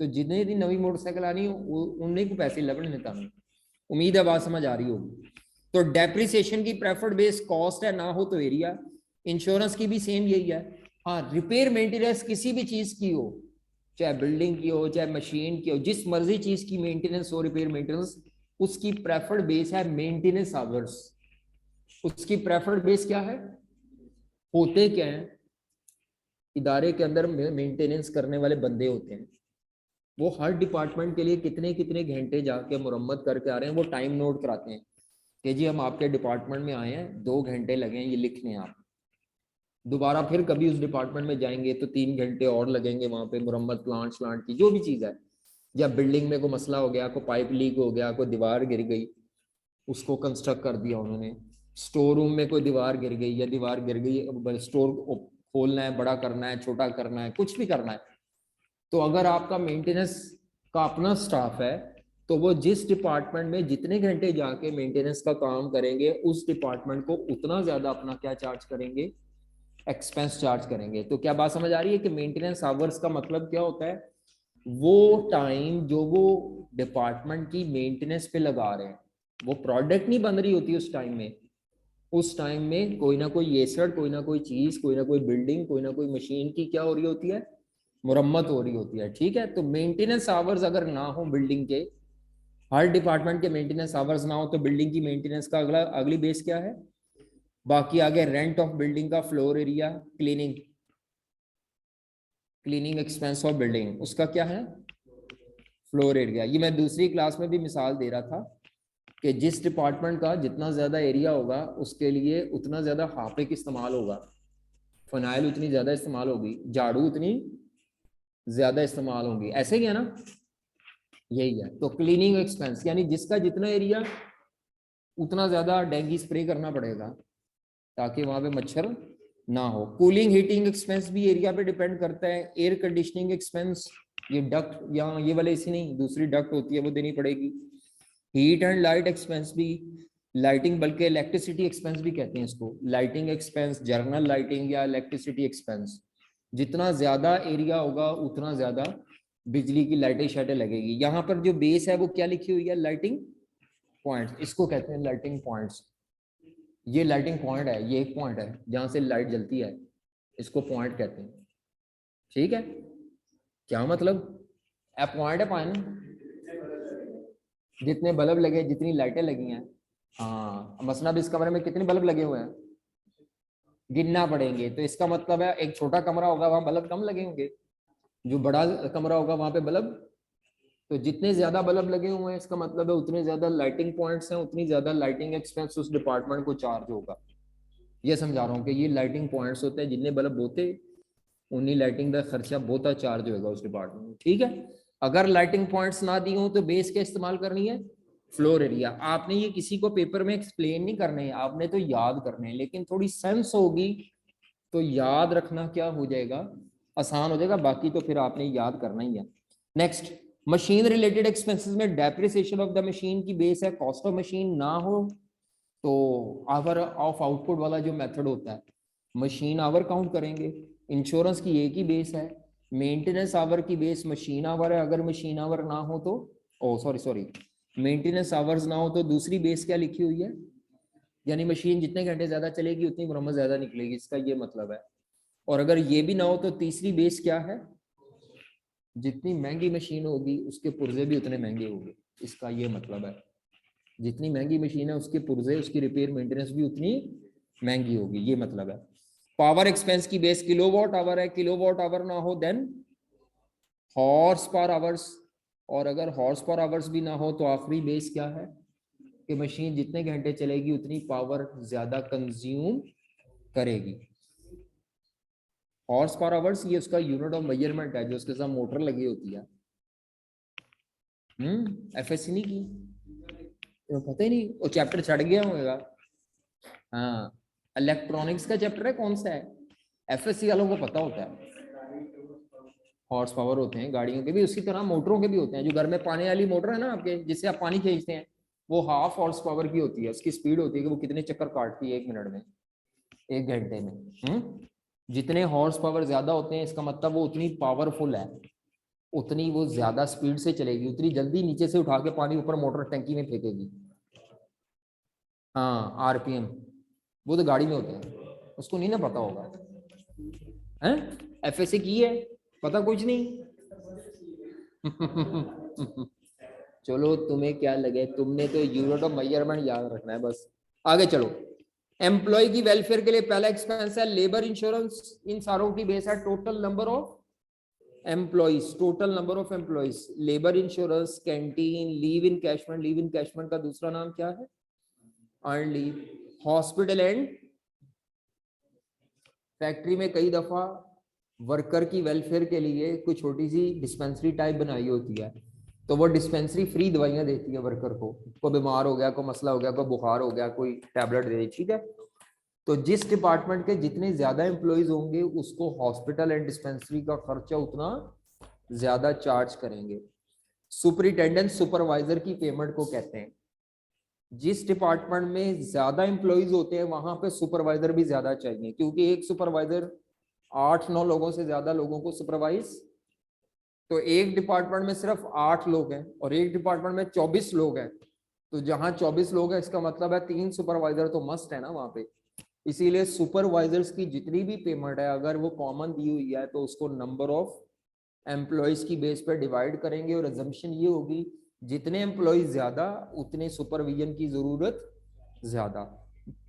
तो जितने दिन नवी मोटरसाइकिल आनी हो उन्हीं को पैसे लबन लेता हूँ। उम्मीद है बात समझ आ रही होगी। तो डेप्रिसिएशन की प्रेफर्ड बेस कॉस्ट है, ना हो तो एरिया। इंश्योरेंस की भी सेम यही है। हाँ, रिपेयर मेंटेनेंस किसी भी चीज की हो, चाहे बिल्डिंग की हो चाहे मशीन की हो, जिस मर्जी चीज की मेंटेनेंस हो, रिपेयर मेंटेनेंस, उसकी प्रेफर्ड बेस है मेंटेनेंस आवर्स। उसकी प्रेफर्ड बेस क्या है, होते क्या है, इदारे के अंदर मेंटेनेंस करने वाले बंदे होते हैं, वो हर डिपार्टमेंट के लिए कितने कितने घंटे जाके मुरम्मत करके आ रहे हैं, वो टाइम नोट कराते हैं कि जी हम आपके डिपार्टमेंट में आए हैं 2 घंटे लगे हैं, ये लिख लें आप। दोबारा फिर कभी उस डिपार्टमेंट में जाएंगे तो 3 घंटे और लगेंगे वहां पे मुरम्मत प्लांट की जो भी चीज है। या बिल्डिंग में कोई मसला हो गया, कोई पाइप लीक हो गया, कोई दीवार गिर गई, उसको कंस्ट्रक्ट कर दिया उन्होंने। स्टोर रूम में कोई दीवार गिर गई या दीवार गिर गई, स्टोर खोलना है, बड़ा करना है, छोटा करना है, कुछ भी करना है, तो अगर आपका मेंटेनेंस का अपना स्टाफ है तो वो जिस डिपार्टमेंट में जितने घंटे जाके मेंटेनेंस का काम करेंगे उस डिपार्टमेंट को उतना ज्यादा अपना क्या चार्ज करेंगे, एक्सपेंस चार्ज करेंगे। तो क्या बात समझ आ रही है कि मेंटेनेंस आवर्स का मतलब क्या होता है, वो टाइम जो वो डिपार्टमेंट की मेंटेनेंस पे लगा रहे हैं, वो प्रोडक्ट नहीं बन रही होती उस टाइम में। उस टाइम में कोई ना कोई एसेट, कोई ना कोई चीज, कोई ना कोई बिल्डिंग, कोई ना कोई मशीन की क्या हो रही होती है, मुरम्मत हो रही होती है, ठीक है। तो मेंटेनेंस आवर्स अगर ना हो बिल्डिंग के, हर डिपार्टमेंट के मेंटेनेंस आवर्स ना हो तो बिल्डिंग की मेंटेनेंस का अगली बेस क्या है, बाकी आगे रेंट ऑफ बिल्डिंग का floor area, cleaning expense of building उसका क्या है, फ्लोर एरिया। ये मैं दूसरी क्लास में भी मिसाल दे रहा था कि जिस डिपार्टमेंट का जितना ज्यादा एरिया होगा उसके लिए उतना ज्यादा हार्पिक इस्तेमाल होगा, फिनाइल उतनी ज्यादा इस्तेमाल होगी, झाड़ू उतनी ज्यादा इस्तेमाल होंगी, ऐसे ही है ना, यही है। तो क्लीनिंग एक्सपेंस यानी जिसका जितना एरिया उतना ज्यादा डेंगी स्प्रे करना पड़ेगा ताकि वहां पे मच्छर ना हो। कूलिंग हीटिंग एक्सपेंस भी एरिया पे डिपेंड करता है। एयर कंडीशनिंग एक्सपेंस, ये डक्ट या ये वाले ऐसी नहीं, दूसरी डक्ट होती है वो देनी पड़ेगी। हीट एंड लाइट एक्सपेंस भी, लाइटिंग बल्कि इलेक्ट्रिसिटी एक्सपेंस भी कहते हैं इसको, लाइटिंग एक्सपेंस, जर्नल लाइटिंग या इलेक्ट्रिसिटी एक्सपेंस। जितना ज्यादा एरिया होगा उतना ज्यादा बिजली की लाइटें शाइटें लगेगी। यहाँ पर जो बेस है वो क्या लिखी हुई है, लाइटिंग पॉइंट्स, इसको कहते हैं लाइटिंग पॉइंट्स। ये लाइटिंग पॉइंट है, ये एक पॉइंट है जहां से लाइट जलती है, इसको पॉइंट कहते हैं। ठीक है, क्या मतलब, पॉइंट है पॉइंट, जितने बल्ब लगे, जितनी लाइटें लगी हैं। हाँ, मसला अब इस कमरे में कितने बल्ब लगे हुए हैं गिनना पड़ेंगे, तो इसका मतलब है एक छोटा कमरा होगा वहां बल्ब कम लगे होंगे, जो बड़ा कमरा होगा वहां पे बल्ब, तो जितने ज्यादा बल्ब लगे हुए हैं इसका मतलब है उतने ज्यादा लाइटिंग पॉइंट्स हैं, उतनी ज्यादा लाइटिंग एक्सपेंस उस डिपार्टमेंट को चार्ज होगा। ये समझा रहा हूँ कि ये लाइटिंग पॉइंट्स होते हैं, जितने बल्ब होते उन्हीं लाइटिंग का खर्चा बहुता चार्ज होगा उस डिपार्टमेंट में। ठीक है, अगर लाइटिंग पॉइंट्स ना दी हो तो बेस क्या इस्तेमाल करनी है, फ्लोर एरिया। आपने ये किसी को पेपर में एक्सप्लेन नहीं करने, आपने तो याद करने हैं, लेकिन थोड़ी सेंस होगी तो याद रखना क्या हो जाएगा, आसान हो जाएगा, बाकी तो फिर आपने याद करना ही है। नेक्स्ट, मशीन रिलेटेड एक्सपेंसेस में डेप्रिसिएशन ऑफ द मशीन की बेस है कॉस्ट ऑफ मशीन ना हो तो आवर ऑफ आउटपुट वाला जो मेथड होता है, मशीन आवर काउंट करेंगे। इंश्योरेंस की एक ही बेस है, मेंटेनेंस आवर की बेस मशीन आवर है, अगर मशीन आवर ना हो तो, ओ सॉरी मेंटेनेंस आवर्स ना हो तो दूसरी बेस क्या लिखी हुई है, यानी मशीन जितने घंटे ज्यादा चलेगी उतनी मुरम्मत ज्यादा निकलेगी, इसका ये मतलब है। और अगर ये भी ना हो तो तीसरी बेस क्या है, जितनी महंगी मशीन होगी उसके पुर्जे भी उतने महंगे होंगे, इसका ये मतलब है। जितनी महंगी मशीन है उसके पुर्जे, उसकी रिपेयर मेंटेनेंस भी उतनी महंगी होगी, ये मतलब है। पावर एक्सपेंस की बेस किलोवाट आवर है, किलोवाट आवर ना हो देन हॉर्स पावर आवर्स, और अगर हॉर्स पावर आवर्स भी ना हो तो आखिरी बेस क्या है कि मशीन जितने घंटे चलेगी उतनी पावर ज्यादा कंज्यूम करेगी। हॉर्स पावर आवर्स ये उसका यूनिट ऑफ मेजरमेंट है जो उसके साथ मोटर लगी होती है। एफएससी नहीं की तो पता ही नहीं, वो चैप्टर छड़ गया होगा। हाँ, इलेक्ट्रॉनिक्स का चैप्टर है, कौन सा है, एफएससी वालों को पता होता है। हॉर्स पावर होते हैं गाड़ियों के भी, उसी तरह मोटरों के भी होते हैं। जो घर में पानी वाली मोटर है ना आपके, जिससे आप पानी खींचते हैं, वो हाफ हॉर्स पावर की होती है, उसकी स्पीड होती है कि वो कितने चक्कर काटती है एक मिनट में, एक घंटे में। जितने हॉर्स पावर ज्यादा होते हैं इसका मतलब वो उतनी पावरफुल है, उतनी वो ज्यादा स्पीड से चलेगी, उतनी जल्दी नीचे से उठा के पानी ऊपर मोटर टंकी में फेंकेगी। हाँ, आरपीएम, वो तो गाड़ी में होते हैं, उसको नहीं ना पता होगा, हैं एफएससी की है, पता कुछ नहीं। चलो तुम्हें क्या लगे, तुमने तो यूनिट ऑफ मेजरमेंट याद रखना है बस। आगे चलो, एम्प्लॉय की वेलफेयर के लिए पहला एक्सपेंस है लेबर इंश्योरेंस। इन सारों की बेस है total number of employees, total number of employees, labour insurance, canteen, leave encashment, leave encashment का दूसरा नाम क्या है, earn leave. Hospital and factory में कई दफा वर्कर की वेलफेयर के लिए कोई छोटी सी डिस्पेंसरी टाइप बनाई होती है, तो वो डिस्पेंसरी फ्री दवाइयां देती है वर्कर को, कोई बीमार हो गया, कोई मसला हो गया, कोई बुखार हो गया, कोई टैबलेट दे दी, ठीक है। तो जिस डिपार्टमेंट के जितने ज्यादा एम्प्लॉइज होंगे उसको हॉस्पिटल एंड डिस्पेंसरी का खर्चा उतना ज्यादा चार्ज करेंगे। सुपरिटेंडेंट सुपरवाइजर की पेमेंट को कहते हैं, जिस डिपार्टमेंट में ज्यादा एम्प्लॉइज होते हैं वहां पे सुपरवाइजर भी ज्यादा चाहिए, क्योंकि एक सुपरवाइजर 8-9 लोगों से ज्यादा लोगों को सुपरवाइज, तो एक डिपार्टमेंट में सिर्फ 8 लोग हैं और एक डिपार्टमेंट में 24 लोग हैं, तो जहां 24 लोग हैं इसका मतलब है 3 सुपरवाइजर तो मस्ट है ना वहां पे। इसीलिए सुपरवाइजर्स की जितनी भी पेमेंट है अगर वो कॉमन दी हुई है तो उसको नंबर ऑफ एम्प्लॉयज की बेस पर डिवाइड करेंगे, और एजम्पशन ये होगी जितने एम्प्लॉयज ज्यादा उतने सुपरविजन की जरूरत ज्यादा।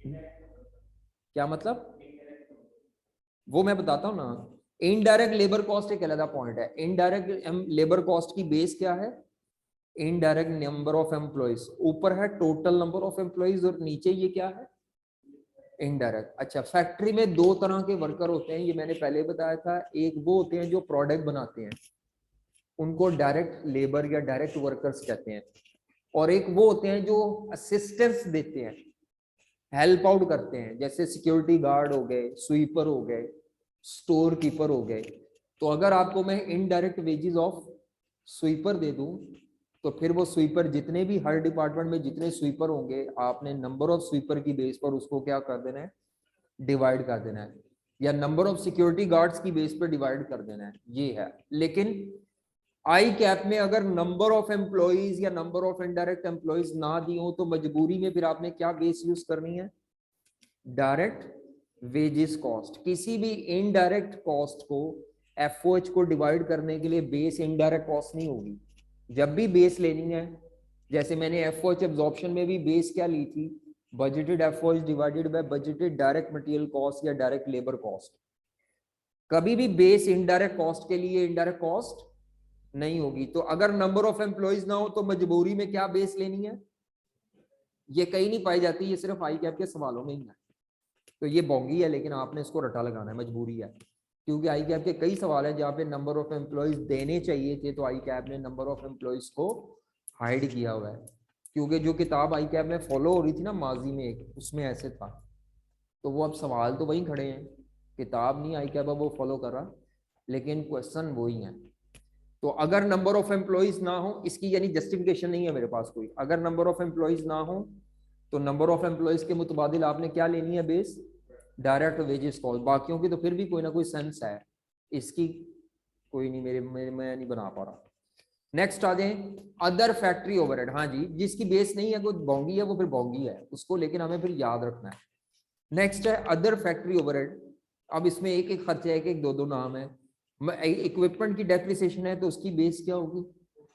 क्या मतलब, वो मैं बताता हूँ ना। इनडायरेक्ट लेबर कॉस्ट एक अलग पॉइंट है। इनडायरेक्ट लेबर कॉस्ट की बेस क्या है, इनडायरेक्ट नंबर ऑफ एम्प्लॉइज, ऊपर है टोटल नंबर ऑफ एम्प्लॉइज और नीचे ये क्या है, इनडायरेक्ट। अच्छा, फैक्ट्री में दो तरह के वर्कर होते हैं, ये मैंने पहले बताया था। एक वो होते हैं जो प्रोडक्ट बनाते हैं, उनको डायरेक्ट लेबर या डायरेक्ट वर्कर्स कहते हैं, और एक वो होते हैं जो असिस्टेंस देते हैं, हेल्प आउट करते हैं, जैसे सिक्योरिटी गार्ड हो गए, स्वीपर हो गए, स्टोर कीपर हो गए। तो अगर आपको मैं इनडायरेक्ट वेजेस ऑफ स्वीपर दे दूं, तो फिर वो स्वीपर जितने भी हर डिपार्टमेंट में जितने स्वीपर होंगे, आपने नंबर ऑफ स्वीपर की बेस पर उसको क्या कर देना है, डिवाइड कर देना है, या नंबर ऑफ सिक्योरिटी गार्ड्स की बेस पर डिवाइड कर देना है, ये है। लेकिन आई कैप में अगर नंबर ऑफ एम्प्लॉइज या नंबर ऑफ इनडायरेक्ट एम्प्लॉइज ना दी हो, तो मजबूरी में फिर आपने क्या बेस यूज करनी है, डायरेक्ट वेजेस कॉस्ट। किसी भी इनडायरेक्ट कॉस्ट को एफओएच को डिवाइड करने के लिए बेस इनडायरेक्ट कॉस्ट नहीं होगी। जब भी बेस लेनी है, जैसे मैंने एफओएच एब्जॉर्प्शन में भी बेस क्या ली थी, budgeted FOH divided by budgeted direct material cost या डायरेक्ट लेबर कॉस्ट। कभी भी बेस इनडायरेक्ट कॉस्ट के लिए इनडायरेक्ट कॉस्ट नहीं होगी। तो अगर नंबर ऑफ एम्प्लॉइज ना हो तो मजबूरी में क्या बेस लेनी है, ये कहीं नहीं पाई जाती, ये सिर्फ आई कैप के सवालों में ही है। तो ये बोंगी है, लेकिन आपने इसको रटा लगाना है, मजबूरी है, क्योंकि आई कैप के कई सवाल हैं जहाँ पे नंबर ऑफ एम्प्लॉइज देने चाहिए थे, तो आई कैप ने नंबर ऑफ एम्प्लॉइज को हाइड किया हुआ है। क्योंकि जो किताब आई कैप में फॉलो हो रही थी ना माजी में एक, उसमें ऐसे था, तो वो अब सवाल तो वही खड़े हैं, किताब नहीं आई कैप अब वो फॉलो कर रहा, लेकिन क्वेश्चन वही है। तो अगर नंबर ऑफ एम्प्लॉइज ना हो, इसकी यानी जस्टिफिकेशन नहीं है मेरे पास कोई, अगर नंबर ऑफ एम्प्लॉइज ना हो तो नंबर ऑफ एम्प्लॉइज के मुतबादिल आपने क्या लेनी है, बेस डायरेक्ट वेजेस कॉस्ट। बाकियों की तो फिर भी कोई ना कोई सेंस है, इसकी कोई नहीं, मेरे मैं नहीं बना पा रहा। नेक्स्ट आ जाए, अदर फैक्ट्री ओवरहेड। हाँ जी, जिसकी बेस नहीं है, कोई बोंगी है, वो फिर बोंगी है उसको, लेकिन हमें फिर याद रखना है। नेक्स्ट है अदर फैक्ट्री ओवरहेड। अब इसमें एक एक खर्चा है, एक दो दो नाम है। इक्विपमेंट की डेप्रिसिएशन है तो उसकी बेस क्या होगी,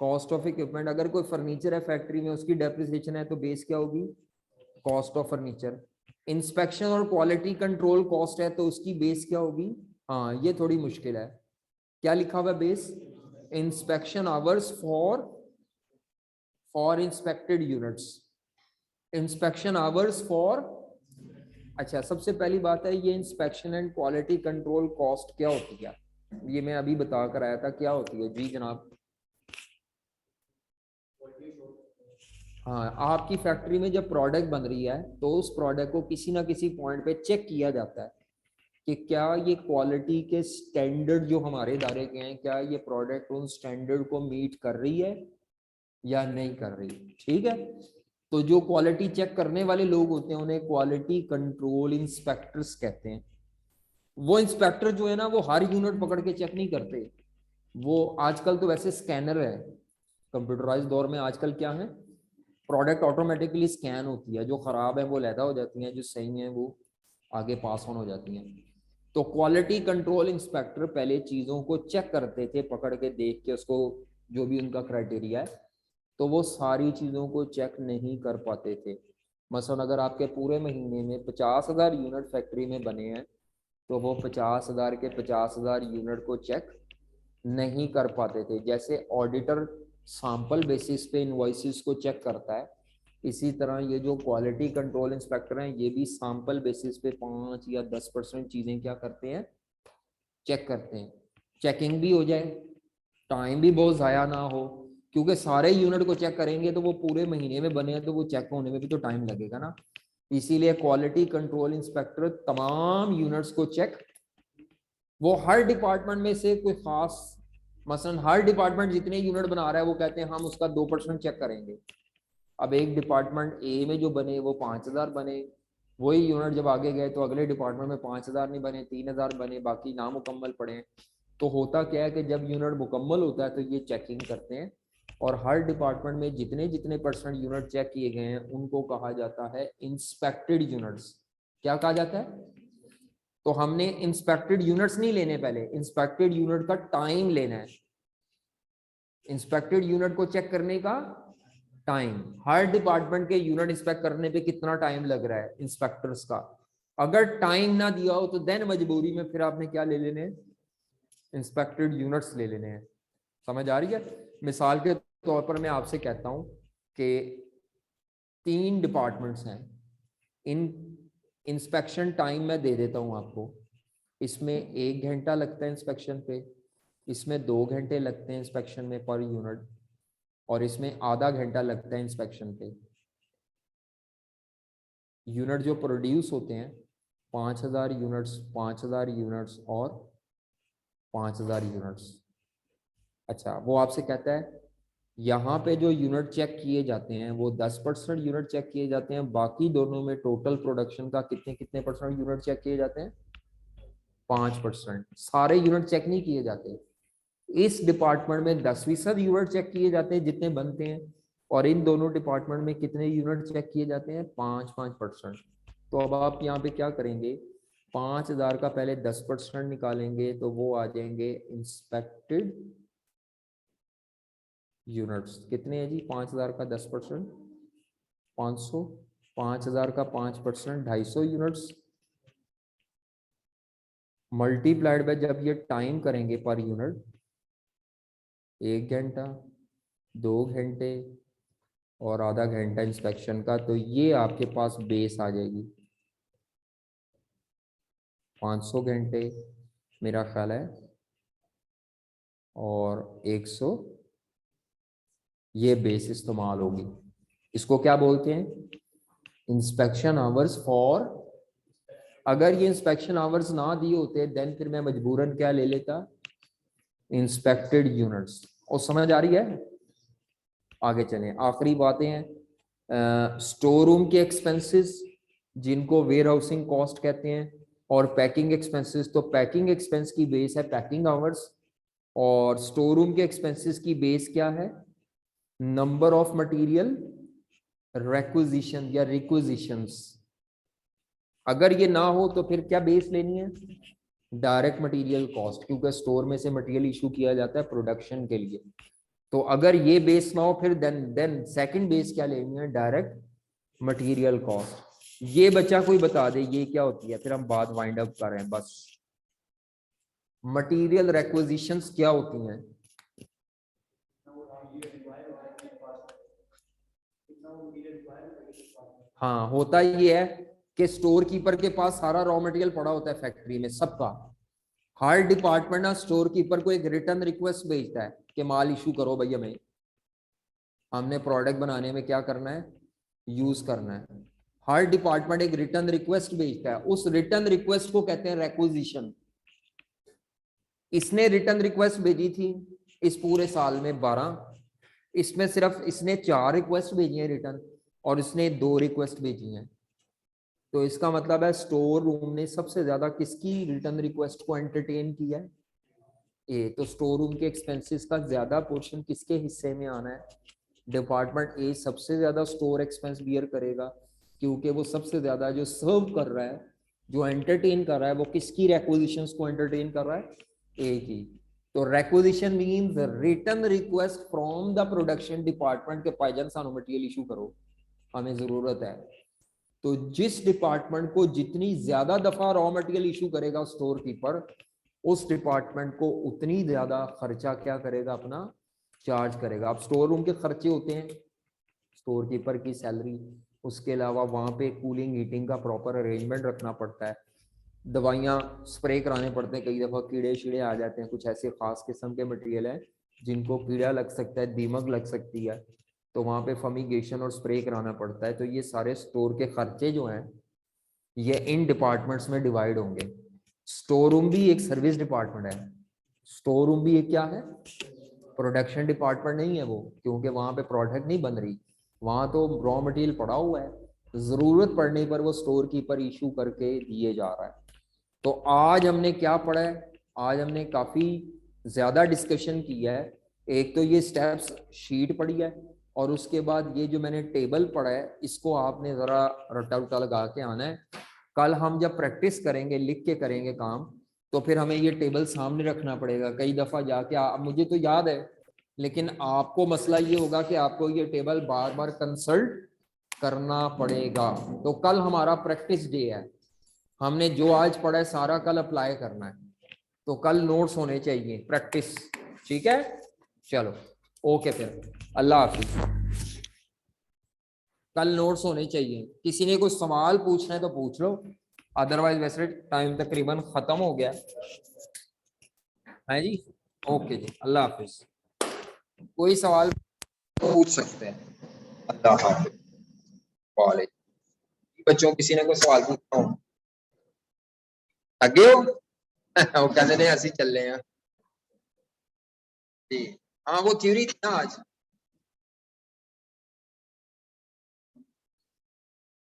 कॉस्ट ऑफ इक्विपमेंट। अगर कोई फर्नीचर है फैक्ट्री में, उसकी डेप्रिसिएशन है तो बेस क्या होगी, कॉस्ट ऑफ फर्नीचर। इंस्पेक्शन और क्वालिटी कंट्रोल कॉस्ट है तो उसकी बेस क्या होगी, हाँ ये थोड़ी मुश्किल है, क्या लिखा हुआ है base, inspection hours for inspected units, inspection hours for. अच्छा, सबसे पहली बात है, ये inspection and quality control cost क्या होती है, ये मैं अभी बता कर आया था, क्या होती है जी जनाब। हाँ, आपकी फैक्ट्री में जब प्रोडक्ट बन रही है तो उस प्रोडक्ट को किसी ना किसी पॉइंट पे चेक किया जाता है कि क्या ये क्वालिटी के स्टैंडर्ड जो हमारे इदारे के हैं, क्या ये प्रोडक्ट उन स्टैंडर्ड को मीट कर रही है या नहीं कर रही, ठीक है। तो जो क्वालिटी चेक करने वाले लोग होते हैं उन्हें क्वालिटी कंट्रोल इंस्पेक्टर्स कहते हैं। वो इंस्पेक्टर जो है ना, वो हर यूनिट पकड़ के चेक नहीं करते, वो आजकल तो वैसे स्कैनर है, कंप्यूटराइज दौर में आजकल क्या है, प्रोडक्ट ऑटोमेटिकली स्कैन होती है, जो खराब है वो लैदा हो जाती हैं, जो सही है वो आगे पास ऑन हो जाती हैं। तो क्वालिटी कंट्रोल इंस्पेक्टर पहले चीज़ों को चेक करते थे, पकड़ के देख के उसको, जो भी उनका क्राइटेरिया है, तो वो सारी चीज़ों को चेक नहीं कर पाते थे। मसलन अगर आपके पूरे महीने में 50,000 यूनिट फैक्ट्री में बने हैं, तो वो 50,000 के 50,000 यूनिट को चेक नहीं कर पाते थे। जैसे ऑडिटर सैंपल बेसिस पे इनवॉइसेस को चेक करता है, इसी तरह ये जो क्वालिटी कंट्रोल इंस्पेक्टर हैं, ये भी सैंपल बेसिस पे 5 या 10% चीज़ें क्या करते हैं, चेक करते हैं। चेकिंग भी हो जाए, टाइम भी बहुत ज़ाया ना हो, क्योंकि सारे यूनिट को चेक करेंगे तो वो पूरे महीने में बने हैं, तो वो चेक होने में भी तो टाइम लगेगा ना। इसीलिए क्वालिटी कंट्रोल इंस्पेक्टर तमाम यूनिट्स को चेक, वो हर डिपार्टमेंट में से कोई खास, मसलन हर डिपार्टमेंट जितने यूनिट बना रहा है वो कहते हैं हम उसका 2% चेक करेंगे। अब एक डिपार्टमेंट ए में जो बने वो 5,000 बने, वही यूनिट जब आगे गए तो अगले डिपार्टमेंट में 5,000 नहीं बने, 3,000 बने, बाकी नामुकम्मल पड़े। तो होता क्या है कि जब यूनिट मुकम्मल होता है तो ये चेकिंग करते हैं, और हर डिपार्टमेंट में जितने जितने परसेंट यूनिट चेक किए गए हैं उनको कहा जाता है इंस्पेक्टेड यूनिट्स। क्या कहा जाता है, तो हमने इंस्पेक्टेड यूनिट्स नहीं लेने, पहले इंस्पेक्टेड यूनिट का टाइम लेना है, इंस्पेक्टेड यूनिट को चेक करने का टाइम, हर डिपार्टमेंट के यूनिट इंस्पेक्ट करने पे कितना टाइम लग रहा है इंस्पेक्टर्स का। अगर टाइम ना दिया हो तो देन मजबूरी में फिर आपने क्या ले लेने, इंस्पेक्टेड यूनिट्स ले लेने हैं। समझ आ रही है, मिसाल के तौर पर मैं आपसे कहता हूं कि 3 डिपार्टमेंट्स हैं, इन इंस्पेक्शन टाइम मैं दे देता हूं आपको। इसमें 1 घंटा लगता है इंस्पेक्शन पे, इसमें 2 घंटे लगते हैं इंस्पेक्शन में पर यूनिट, और इसमें आधा घंटा लगता है इंस्पेक्शन पे। यूनिट जो प्रोड्यूस होते हैं 5000 यूनिट्स, 5000 यूनिट्स और 5000 यूनिट्स। अच्छा, वो आपसे कहता है यहाँ पे जो यूनिट चेक किए जाते हैं वो 10% यूनिट चेक किए जाते हैं, बाकी दोनों में टोटल प्रोडक्शन का कितने कितने परसेंट यूनिट चेक किए जाते हैं? 5%। सारे यूनिट चेक नहीं किए जाते। इस डिपार्टमेंट में 10% यूनिट चेक किए जाते हैं जितने बनते हैं, और इन दोनों डिपार्टमेंट में कितने यूनिट चेक किए जाते हैं? 5% तो अब आप यहाँ पे क्या करेंगे, 5000 का पहले 10% निकालेंगे तो वो आ जाएंगे इंस्पेक्टेड यूनिट्स। कितने हैं जी? 5000 का 10% 500, 5000 का 5% 250 यूनिट्स, मल्टीप्लाइड बाय जब ये टाइम करेंगे पर यूनिट, 1 घंटा, 2 घंटे और आधा घंटा इंस्पेक्शन का, तो ये आपके पास बेस आ जाएगी 500 घंटे मेरा ख्याल है, और 100 ये बेस इस्तेमाल होगी। इसको क्या बोलते हैं? Inspection hours for. अगर ये इंस्पेक्शन आवर्स ना दिए होते देन फिर मैं मजबूरन क्या ले लेता? Inspected units. और समझ आ रही है? आगे चलें, आखिरी बातें हैं। स्टोर रूम के एक्सपेंसेस जिनको वेयर हाउसिंग कॉस्ट कहते हैं, और पैकिंग एक्सपेंसेस। तो पैकिंग एक्सपेंस की बेस है पैकिंग आवर्स, और स्टोर रूम के एक्सपेंसेस की बेस क्या है? नंबर ऑफ मटेरियल रिक्विजिशन या रिक्विजिशंस। अगर ये ना हो तो फिर क्या बेस लेनी है? डायरेक्ट मटेरियल कॉस्ट, क्योंकि स्टोर में से मटेरियल इशू किया जाता है प्रोडक्शन के लिए। तो अगर ये बेस ना हो फिर देन सेकंड बेस क्या लेनी है? Direct material cost. ये बच्चा कोई बता दे ये क्या होती है, फिर हम बात वाइंड अप कर रहे हैं बस। मटेरियल रिक्विजिशंस क्या होती हैं? हाँ, होता ये है कि स्टोर कीपर के पास सारा रॉ मटेरियल पड़ा होता है फैक्ट्री में सबका। हर डिपार्टमेंट ना स्टोर कीपर को एक रिटर्न रिक्वेस्ट भेजता है कि माल इशू करो भैया, हमें हमने प्रोडक्ट बनाने में क्या करना है? यूज करना है। हर डिपार्टमेंट एक रिटर्न रिक्वेस्ट भेजता है, उस रिटर्न रिक्वेस्ट को कहते हैं रिक्विजिशन। इसने रिटर्न रिक्वेस्ट भेजी थी इस पूरे साल में 12, इसमें सिर्फ इसने 4 रिक्वेस्ट भेजी है रिटर्न, और इसने 2 रिक्वेस्ट भेजी हैं। तो इसका मतलब है स्टोर रूम ने सबसे ज्यादा किसकी रिटर्न रिक्वेस्ट को एंटरटेन किया है? ए। तो स्टोर रूम के एक्सपेंसेस का ज्यादा पोर्शन किसके हिस्से में आना है? डिपार्टमेंट ए सबसे ज्यादा स्टोर एक्सपेंस बियर करेगा, क्योंकि वो सबसे ज्यादा जो सर्व कर रहा है, जो एंटरटेन कर रहा है, वो किसकी रिक्विजिशंस को एंटरटेन कर रहा है? ए की। तो requisition means return request from the production department के पाइजन सानू मटेरियल इशू करो, हमें जरूरत है। तो जिस डिपार्टमेंट को जितनी ज्यादा दफा रॉ मटेरियल इशू करेगा स्टोर कीपर, उस डिपार्टमेंट को उतनी ज्यादा खर्चा क्या करेगा? अपना चार्ज करेगा। अब स्टोर रूम के खर्चे होते हैं स्टोर कीपर की सैलरी, उसके अलावा वहाँ पे कूलिंग हीटिंग का प्रॉपर अरेंजमेंट रखना पड़ता है, दवाइयाँ स्प्रे कराने पड़ते हैं, कई दफ़ा कीड़े शीड़े आ जाते हैं, कुछ ऐसे खास किस्म के मटेरियल हैं जिनको कीड़ा लग सकता है, दीमक लग सकती है, तो वहाँ पे फमीगेशन और स्प्रे कराना पड़ता है। तो ये सारे स्टोर के खर्चे जो हैं ये इन डिपार्टमेंट्स में डिवाइड होंगे। स्टोर रूम भी एक सर्विस डिपार्टमेंट है, स्टोर रूम भी एक क्या है? प्रोडक्शन डिपार्टमेंट नहीं है वो, क्योंकि वहाँ पे प्रोडक्ट नहीं बन रही, वहाँ तो रॉ मटेरियल पड़ा हुआ है, जरूरत पड़ने पर वो स्टोर कीपर इशू करके दिए जा रहा है। तो आज हमने क्या पढ़ा है? आज हमने काफी ज्यादा डिस्कशन किया है। एक तो ये स्टेप्स शीट पढ़ी है, और उसके बाद ये जो मैंने टेबल पढ़ा है इसको आपने जरा रट्टा उट्टा लगा के आना है। कल हम जब प्रैक्टिस करेंगे, लिख के करेंगे काम, तो फिर हमें ये टेबल सामने रखना पड़ेगा। कई दफा जाके मुझे तो याद है, लेकिन आपको मसला ये होगा कि आपको ये टेबल बार बार कंसल्ट करना पड़ेगा। तो कल हमारा प्रैक्टिस डे है, हमने जो आज पढ़ा है सारा कल अप्लाई करना है, तो कल नोट्स होने चाहिए प्रैक्टिस। ठीक है, चलो ओके फिर। अल्लाह हाफिज। कल नोट्स होने चाहिए, किसी ने कोई सवाल पूछना है तो पूछ लो, अदरवाइज वैसे टाइम तकरीबन खत्म हो गया है जी। ओके जी, अल्लाह हाफिज। कोई सवाल पूछ सकते हैं। अल्लाह हाफिज। वालेकुम। बच्चों किसी ने कोई सवाल पूछना हो? अगे हो वो कहते ने असि चल रहे हैं जी। हाँ वो थ्योरी थी ना आज,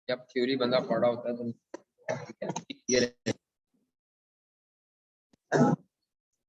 जब थ्योरी बंदा पढ़ा होता है तो